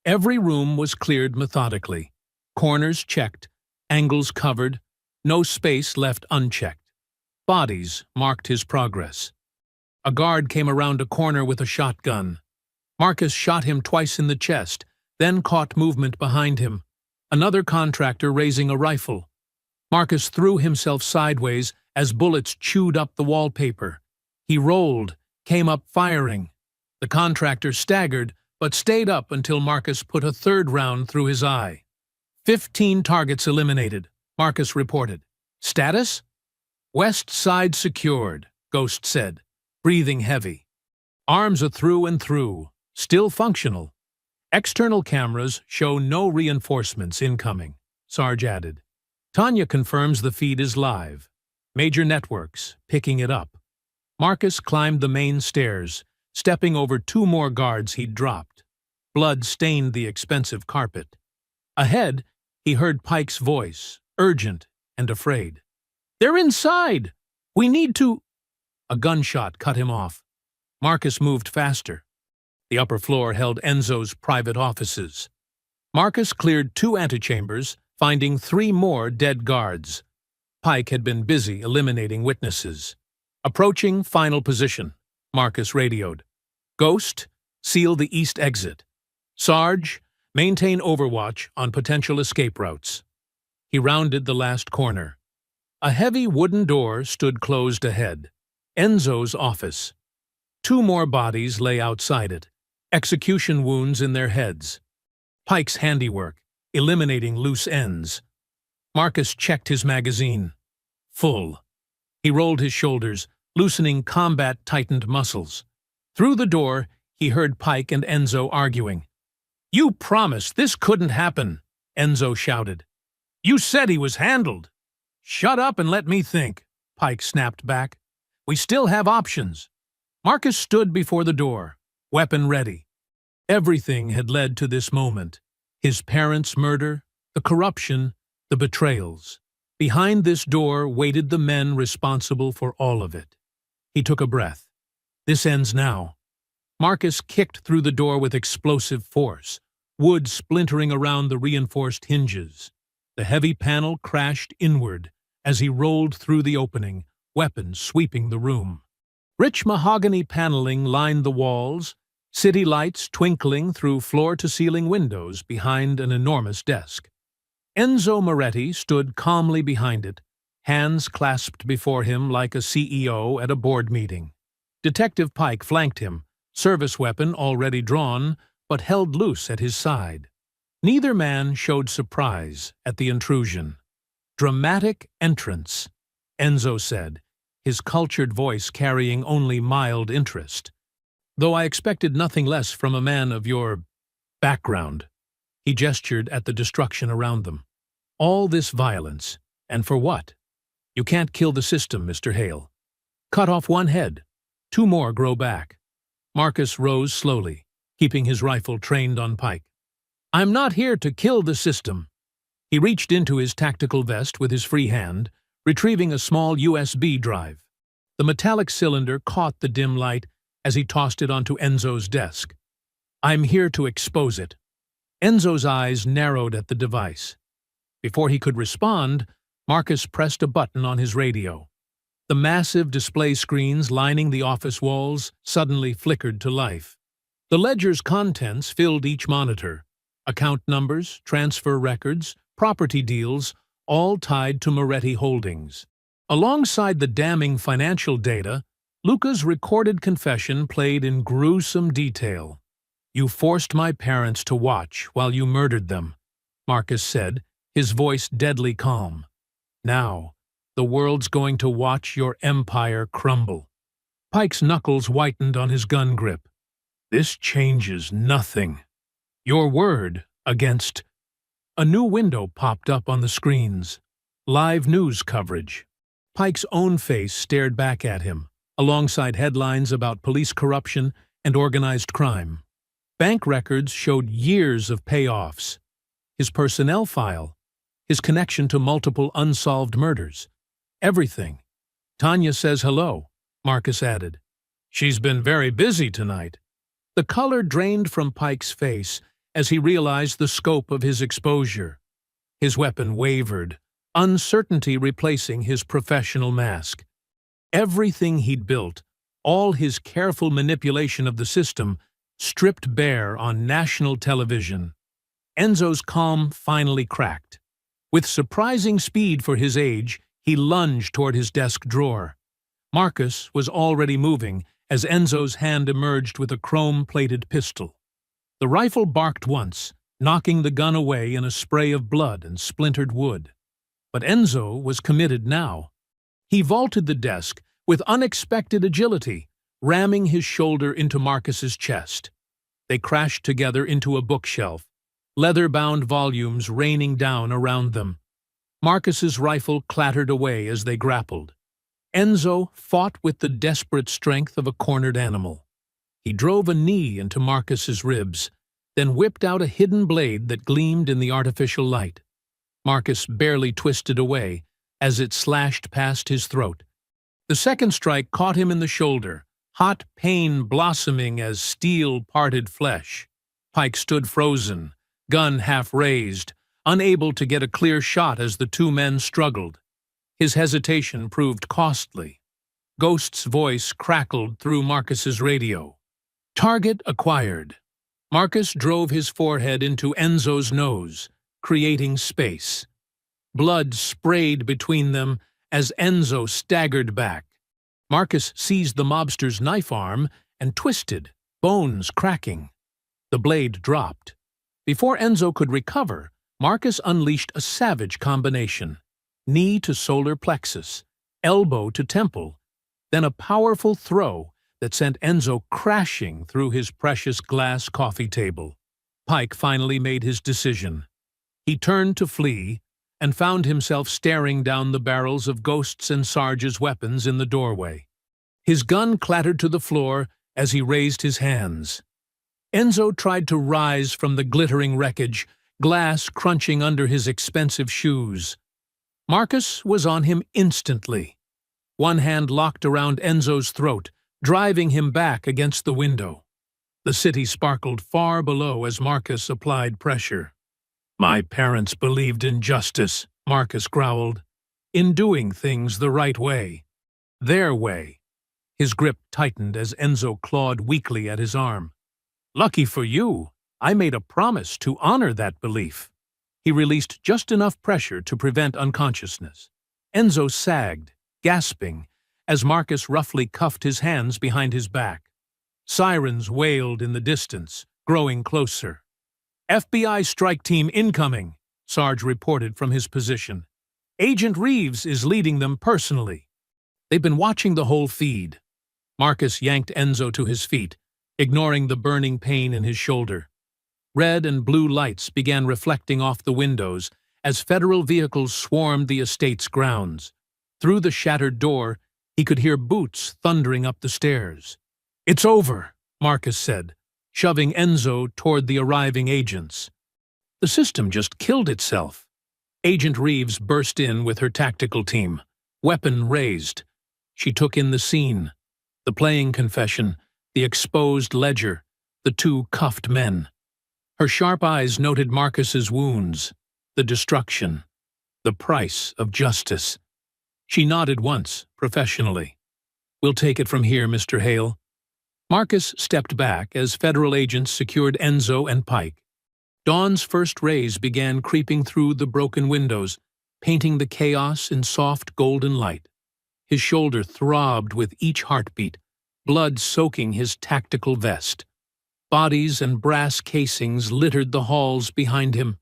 Every room was cleared methodically. Corners checked, angles covered, no space left unchecked. Bodies marked his progress. A guard came around a corner with a shotgun. Marcus shot him twice in the chest, then caught movement behind him. Another contractor raising a rifle. Marcus threw himself sideways as bullets chewed up the wallpaper. He rolled, came up firing. The contractor staggered, but stayed up until Marcus put a 3rd round through his eye. 15 targets eliminated, Marcus reported. "Status?" "West side secured," Ghost said, breathing heavy. "Arms are through and through, still functional. External cameras show no reinforcements incoming," Sarge added. "Tanya confirms the feed is live. Major networks picking it up." Marcus climbed the main stairs, stepping over 2 more guards he'd dropped. Blood stained the expensive carpet. Ahead, he heard Pike's voice, urgent and afraid. "They're inside! We need to—" A gunshot cut him off. Marcus moved faster. The upper floor held Enzo's private offices. Marcus cleared 2 antechambers, finding 3 more dead guards. Pike had been busy eliminating witnesses. "Approaching final position," Marcus radioed. "Ghost, seal the east exit. Sarge, maintain overwatch on potential escape routes." He rounded the last corner. A heavy wooden door stood closed ahead. Enzo's office. 2 more bodies lay outside it, execution wounds in their heads. Pike's handiwork, eliminating loose ends. Marcus checked his magazine. Full. He rolled his shoulders, loosening combat-tightened muscles. Through the door, he heard Pike and Enzo arguing. "You promised this couldn't happen," Enzo shouted. "You said he was handled." "Shut up and let me think," Pike snapped back. "We still have options." Marcus stood before the door, weapon ready. Everything had led to this moment. His parents' murder, the corruption, the betrayals. Behind this door waited the men responsible for all of it. He took a breath. This ends now. Marcus kicked through the door with explosive force, wood splintering around the reinforced hinges. The heavy panel crashed inward as he rolled through the opening, weapons sweeping the room. Rich mahogany paneling lined the walls, city lights twinkling through floor-to-ceiling windows behind an enormous desk. Enzo Moretti stood calmly behind it, hands clasped before him like a CEO at a board meeting. Detective Pike flanked him, service weapon already drawn, but held loose at his side. Neither man showed surprise at the intrusion. "Dramatic entrance," Enzo said, his cultured voice carrying only mild interest. "Though I expected nothing less from a man of your background." He gestured at the destruction around them. "All this violence, and for what? You can't kill the system, Mr. Hale." Cut off one head. 2 more grow back. Marcus rose slowly, keeping his rifle trained on Pike. I'm not here to kill the system. He reached into his tactical vest with his free hand, retrieving a small USB drive. The metallic cylinder caught the dim light as he tossed it onto Enzo's desk. I'm here to expose it. Enzo's eyes narrowed at the device. Before he could respond, Marcus pressed a button on his radio. The massive display screens lining the office walls suddenly flickered to life. The ledger's contents filled each monitor. Account numbers, transfer records, property deals, all tied to Moretti Holdings. Alongside the damning financial data, Luca's recorded confession played in gruesome detail. You forced my parents to watch while you murdered them, Marcus said, his voice deadly calm. Now, the world's going to watch your empire crumble. Pike's knuckles whitened on his gun grip. This changes nothing. Your word against... A new window popped up on the screens. Live news coverage. Pike's own face stared back at him, alongside headlines about police corruption and organized crime. Bank records showed years of payoffs. His personnel file, his connection to multiple unsolved murders. Everything. Tanya says hello, Marcus added. She's been very busy tonight. The color drained from Pike's face as he realized the scope of his exposure. His weapon wavered, uncertainty replacing his professional mask. Everything he'd built, all his careful manipulation of the system, stripped bare on national television. Enzo's calm finally cracked. With surprising speed for his age, he lunged toward his desk drawer. Marcus was already moving as Enzo's hand emerged with a chrome-plated pistol. The rifle barked once, knocking the gun away in a spray of blood and splintered wood. But Enzo was committed now. He vaulted the desk with unexpected agility, ramming his shoulder into Marcus's chest. They crashed together into a bookshelf, leather-bound volumes raining down around them. Marcus's rifle clattered away as they grappled. Enzo fought with the desperate strength of a cornered animal. He drove a knee into Marcus's ribs, then whipped out a hidden blade that gleamed in the artificial light. Marcus barely twisted away as it slashed past his throat. The second strike caught him in the shoulder, hot pain blossoming as steel parted flesh. Pike stood frozen, gun half raised, unable to get a clear shot as the 2 men struggled. His hesitation proved costly. Ghost's voice crackled through Marcus's radio. Target acquired. Marcus drove his forehead into Enzo's nose, creating space. Blood sprayed between them as Enzo staggered back. Marcus seized the mobster's knife arm and twisted, bones cracking. The blade dropped. Before Enzo could recover, Marcus unleashed a savage combination. Knee to solar plexus, elbow to temple, then a powerful throw that sent Enzo crashing through his precious glass coffee table. Pike finally made his decision. He turned to flee and found himself staring down the barrels of Ghost's and Sarge's weapons in the doorway. His gun clattered to the floor as he raised his hands. Enzo tried to rise from the glittering wreckage, glass crunching under his expensive shoes. Marcus was on him instantly. One hand locked around Enzo's throat, driving him back against the window. The city sparkled far below as Marcus applied pressure. My parents believed in justice, Marcus growled, in doing things the right way. Their way. His grip tightened as Enzo clawed weakly at his arm. Lucky for you, I made a promise to honor that belief. He released just enough pressure to prevent unconsciousness. Enzo sagged, gasping, as Marcus roughly cuffed his hands behind his back. Sirens wailed in the distance, growing closer. FBI strike team incoming, Sarge reported from his position. Agent Reeves is leading them personally. They've been watching the whole feed. Marcus yanked Enzo to his feet, ignoring the burning pain in his shoulder. Red and blue lights began reflecting off the windows as federal vehicles swarmed the estate's grounds. Through the shattered door, He could hear boots thundering up the stairs. "It's over," Marcus said, shoving Enzo toward the arriving agents. The system just killed itself. Agent Reeves burst in with her tactical team, weapon raised. She took in the scene, the playing confession, the exposed ledger, the two cuffed men. Her sharp eyes noted Marcus's wounds, the destruction, the price of justice. She nodded once, professionally. "We'll take it from here, Mr. Hale." Marcus stepped back as federal agents secured Enzo and Pike. Dawn's first rays began creeping through the broken windows, painting the chaos in soft golden light. His shoulder throbbed with each heartbeat, blood soaking his tactical vest. Bodies and brass casings littered the halls behind him.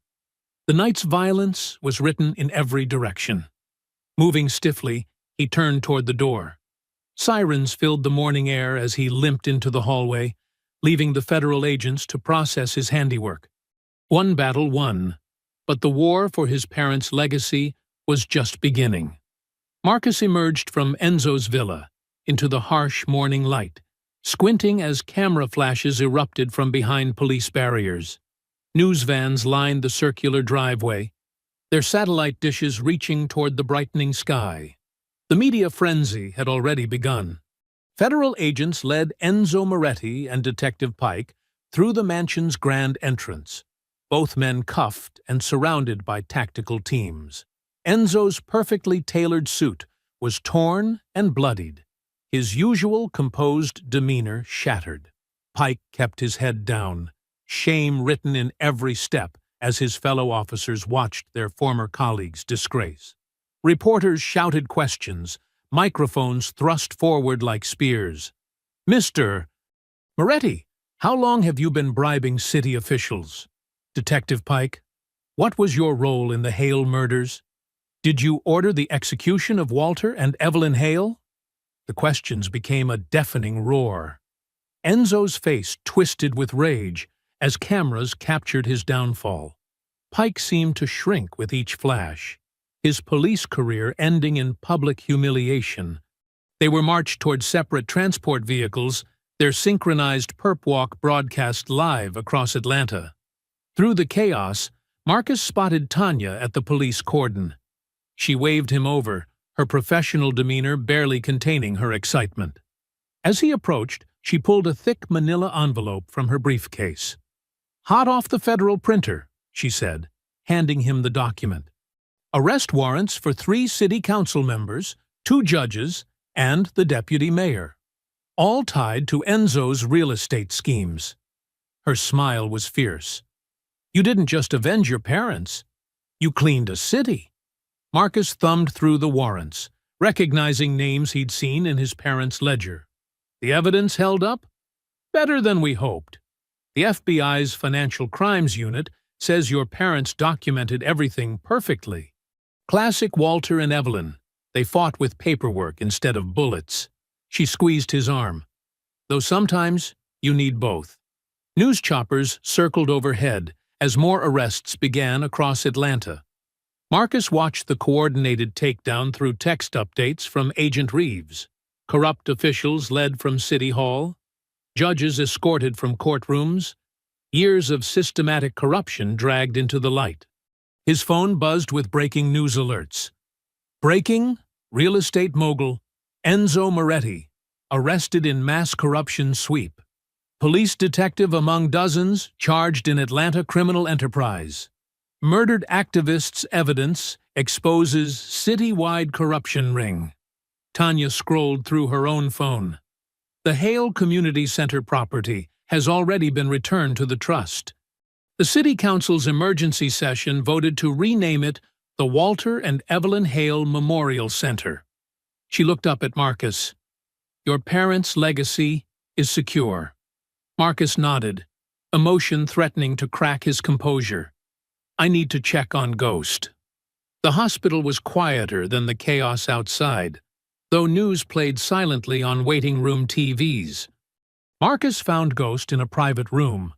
The night's violence was written in every direction. Moving stiffly, he turned toward the door. Sirens filled the morning air as he limped into the hallway, leaving the federal agents to process his handiwork. One battle won, but the war for his parents' legacy was just beginning. Marcus emerged from Enzo's villa into the harsh morning light, squinting as camera flashes erupted from behind police barriers. News vans lined the circular driveway, their satellite dishes reaching toward the brightening sky. The media frenzy had already begun. Federal agents led Enzo Moretti and Detective Pike through the mansion's grand entrance, both men cuffed and surrounded by tactical teams. Enzo's perfectly tailored suit was torn and bloodied, his usual composed demeanor shattered. Pike kept his head down, shame written in every step as his fellow officers watched their former colleagues disgrace. Reporters shouted questions, microphones thrust forward like spears. "Mr. Moretti, how long have you been bribing city officials?" "Detective Pike, what was your role in the Hale murders? Did you order the execution of Walter and Evelyn Hale?" The questions became a deafening roar. Enzo's face twisted with rage as cameras captured his downfall. Pike seemed to shrink with each flash, his police career ending in public humiliation. They were marched toward separate transport vehicles, their synchronized perp walk broadcast live across Atlanta. Through the chaos, Marcus spotted Tanya at the police cordon. She waved him over, her professional demeanor barely containing her excitement. As he approached, she pulled a thick manila envelope from her briefcase. "Hot off the federal printer," she said, handing him the document. "Arrest warrants for 3 city council members, 2 judges, and the deputy mayor, all tied to Enzo's real estate schemes." Her smile was fierce. "You didn't just avenge your parents. You cleaned a city." Marcus thumbed through the warrants, recognizing names he'd seen in his parents' ledger. "The evidence held up?" "Better than we hoped. The FBI's Financial Crimes Unit says your parents documented everything perfectly. Classic Walter and Evelyn. They fought with paperwork instead of bullets." She squeezed his arm. "Though sometimes you need both." News choppers circled overhead as more arrests began across Atlanta. Marcus watched the coordinated takedown through text updates from Agent Reeves. Corrupt officials led from City Hall, judges escorted from courtrooms, years of systematic corruption dragged into the light. His phone buzzed with breaking news alerts. "Breaking, real estate mogul Enzo Moretti, arrested in mass corruption sweep. Police detective among dozens charged in Atlanta criminal enterprise. Murdered activists' evidence exposes citywide corruption ring." Tanya scrolled through her own phone. "The Hale Community Center property has already been returned to the trust. The City Council's emergency session voted to rename it the Walter and Evelyn Hale Memorial Center." She looked up at Marcus. "Your parents' legacy is secure." Marcus nodded, emotion threatening to crack his composure. "I need to check on Ghost." The hospital was quieter than the chaos outside, though news played silently on waiting room TVs. Marcus found Ghost in a private room,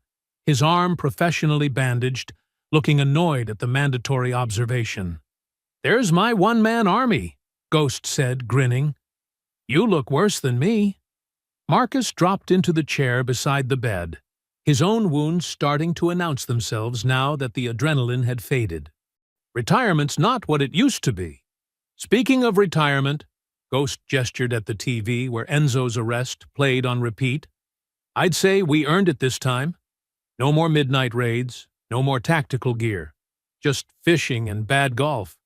his arm professionally bandaged, looking annoyed at the mandatory observation. "There's my one-man army," Ghost said, grinning. You look worse than me. Marcus dropped into the chair beside the bed, his own wounds starting to announce themselves now that the adrenaline had faded. Retirement's not what it used to be. Speaking of retirement, Ghost gestured at the TV where Enzo's arrest played on repeat. I'd say we earned it this time. No more midnight raids, no more tactical gear. Just fishing and bad golf.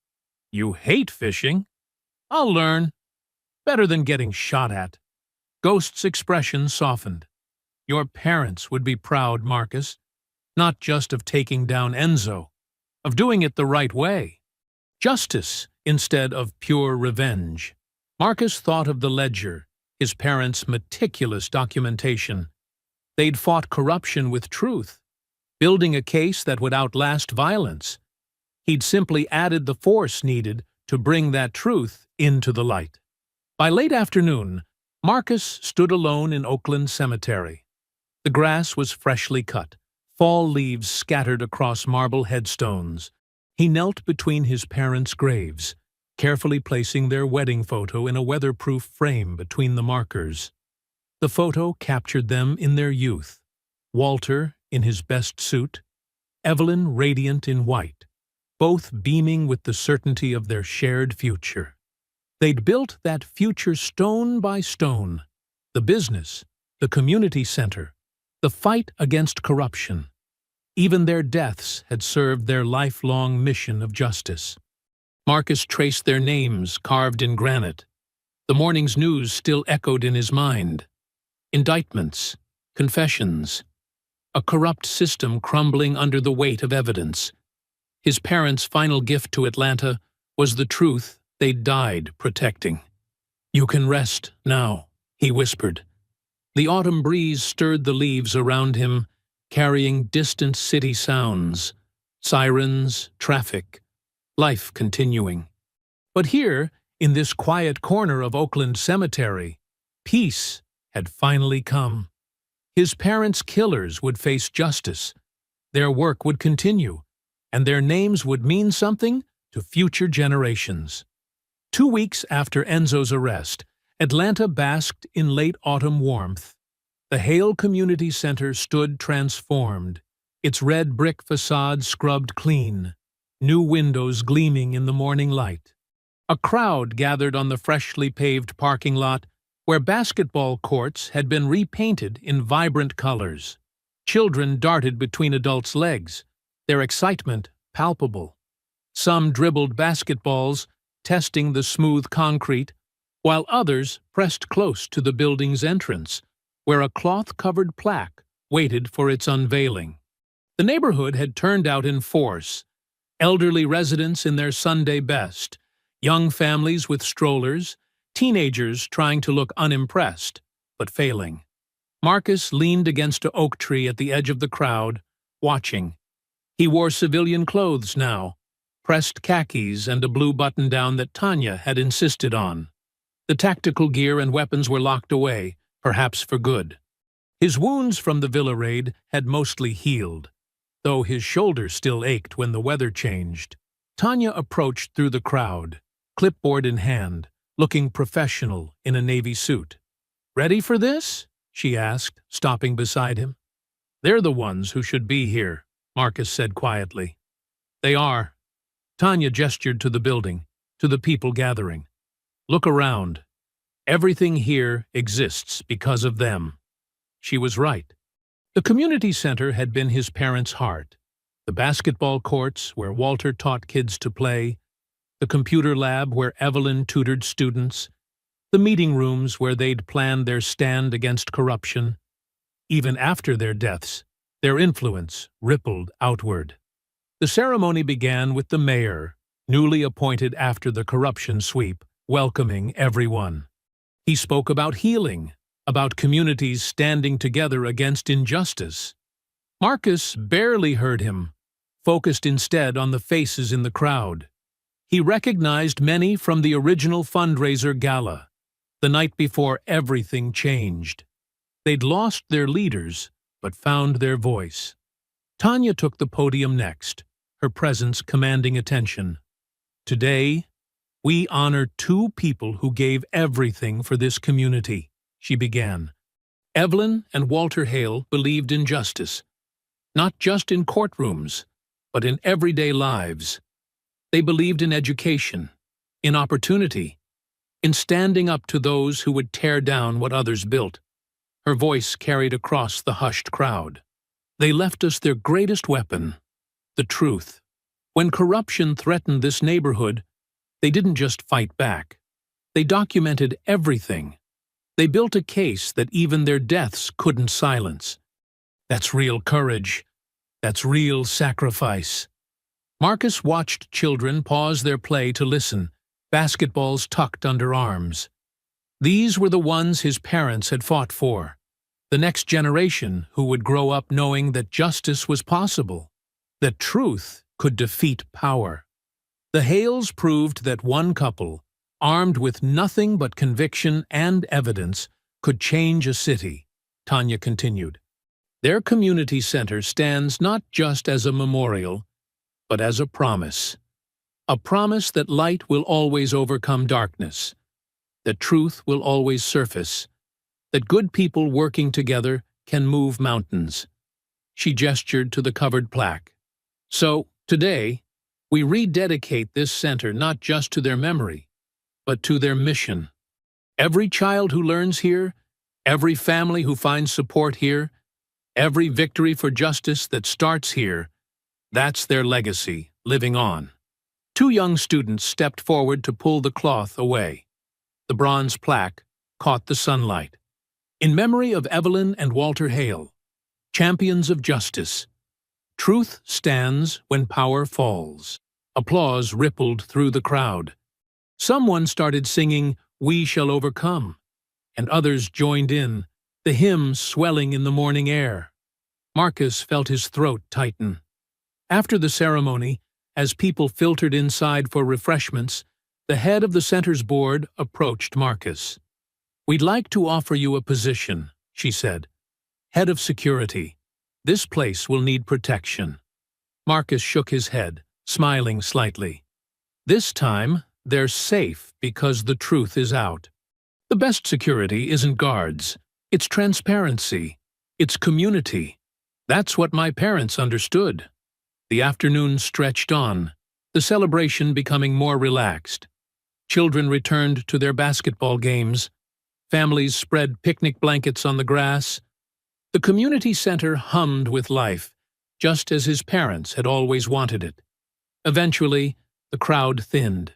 You hate fishing? I'll learn. Better than getting shot at. Ghost's expression softened. Your parents would be proud, Marcus. Not just of taking down Enzo, of doing it the right way. Justice instead of pure revenge. Marcus thought of the ledger, his parents' meticulous documentation. They'd fought corruption with truth, building a case that would outlast violence. He'd simply added the force needed to bring that truth into the light. By late afternoon, Marcus stood alone in Oakland Cemetery. The grass was freshly cut, fall leaves scattered across marble headstones. He knelt between his parents' graves, carefully placing their wedding photo in a weatherproof frame between the markers. The photo captured them in their youth, Walter in his best suit, Evelyn radiant in white, both beaming with the certainty of their shared future. They'd built that future stone by stone, the business, the community center, the fight against corruption. Even their deaths had served their lifelong mission of justice. Marcus traced their names carved in granite. The morning's news still echoed in his mind. Indictments, confessions, a corrupt system crumbling under the weight of evidence. His parents' final gift to Atlanta was the truth they'd died protecting. You can rest now, he whispered. The autumn breeze stirred the leaves around him, carrying distant city sounds, sirens, traffic, life continuing. But here, in this quiet corner of Oakland Cemetery, peace had finally come. His parents' killers would face justice, their work would continue, and their names would mean something to future generations. 2 weeks after Enzo's arrest, Atlanta basked in late autumn warmth. The Hale Community Center stood transformed, its red brick facade scrubbed clean, new windows gleaming in the morning light. A crowd gathered on the freshly paved parking lot where basketball courts had been repainted in vibrant colors. Children darted between adults' legs, their excitement palpable. Some dribbled basketballs, testing the smooth concrete, while others pressed close to the building's entrance, where a cloth-covered plaque waited for its unveiling. The neighborhood had turned out in force, elderly residents in their Sunday best, young families with strollers, teenagers trying to look unimpressed, but failing. Marcus leaned against an oak tree at the edge of the crowd, watching. He wore civilian clothes now, pressed khakis and a blue button-down that Tanya had insisted on. The tactical gear and weapons were locked away, perhaps for good. His wounds from the villa raid had mostly healed, though his shoulder still ached when the weather changed. Tanya approached through the crowd, clipboard in hand, looking professional in a navy suit. "Ready for this?" she asked, stopping beside him. "They're the ones who should be here," Marcus said quietly. "They are." Tanya gestured to the building, to the people gathering. "Look around. Everything here exists because of them." She was right. The community center had been his parents' heart. The basketball courts where Walter taught kids to play, the computer lab where Evelyn tutored students, the meeting rooms where they'd planned their stand against corruption. Even after their deaths, their influence rippled outward. The ceremony began with the mayor, newly appointed after the corruption sweep, welcoming everyone. He spoke about healing, about communities standing together against injustice. Marcus barely heard him, focused instead on the faces in the crowd. He recognized many from the original fundraiser gala, the night before everything changed. They'd lost their leaders, but found their voice. Tanya took the podium next, her presence commanding attention. "Today, "We honor two people who gave everything for this community," she began. Evelyn and Walter Hale believed in justice, not just in courtrooms, but in everyday lives. They believed in education, in opportunity, in standing up to those who would tear down what others built. Her voice carried across the hushed crowd. They left us their greatest weapon, the truth. When corruption threatened this neighborhood, they didn't just fight back. They documented everything. They built a case that even their deaths couldn't silence. That's real courage. That's real sacrifice. Marcus watched children pause their play to listen, basketballs tucked under arms. These were the ones his parents had fought for, the next generation who would grow up knowing that justice was possible, that truth could defeat power. The Hales proved that one couple, armed with nothing but conviction and evidence, could change a city, Tanya continued. Their community center stands not just as a memorial, but as a promise that light will always overcome darkness, that truth will always surface, that good people working together can move mountains. She gestured to the covered plaque. So, today, we rededicate this center not just to their memory, but to their mission. Every child who learns here, every family who finds support here, every victory for justice that starts here, that's their legacy, living on. Two young students stepped forward to pull the cloth away. The bronze plaque caught the sunlight. In memory of Evelyn and Walter Hale, champions of justice. Truth stands when power falls. Applause rippled through the crowd. Someone started singing, "We Shall Overcome," and others joined in, the hymn swelling in the morning air. Marcus felt his throat tighten. After the ceremony, as people filtered inside for refreshments, the head of the center's board approached Marcus. "We'd like to offer you a position," she said. "Head of security. This place will need protection." Marcus shook his head, smiling slightly. "This time, they're safe because the truth is out. The best security isn't guards. It's transparency. It's community. That's what my parents understood." The afternoon stretched on, the celebration becoming more relaxed. Children returned to their basketball games. Families spread picnic blankets on the grass. The community center hummed with life, just as his parents had always wanted it. Eventually, the crowd thinned.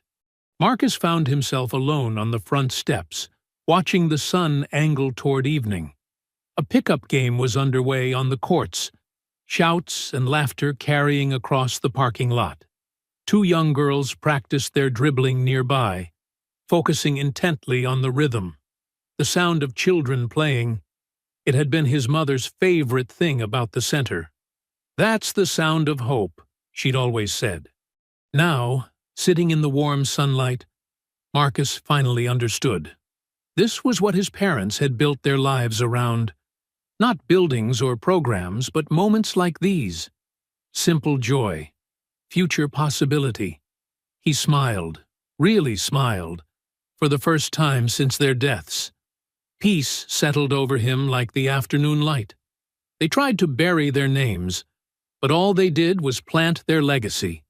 Marcus found himself alone on the front steps, watching the sun angle toward evening. A pickup game was underway on the courts, shouts and laughter carrying across the parking lot. Two young girls practiced their dribbling nearby, focusing intently on the rhythm. The sound of children playing. It had been his mother's favorite thing about the center. "That's the sound of hope," she'd always said. Now, sitting in the warm sunlight, Marcus finally understood. This was what his parents had built their lives around. Not buildings or programs, but moments like these. Simple joy. Future possibility. He smiled, really smiled, for the first time since their deaths. Peace settled over him like the afternoon light. They tried to bury their names, but all they did was plant their legacy.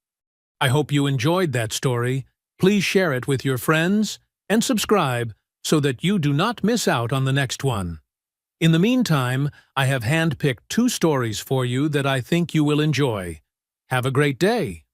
I hope you enjoyed that story. Please share it with your friends and subscribe so that you do not miss out on the next one. In the meantime, I have handpicked 2 stories for you that I think you will enjoy. Have a great day!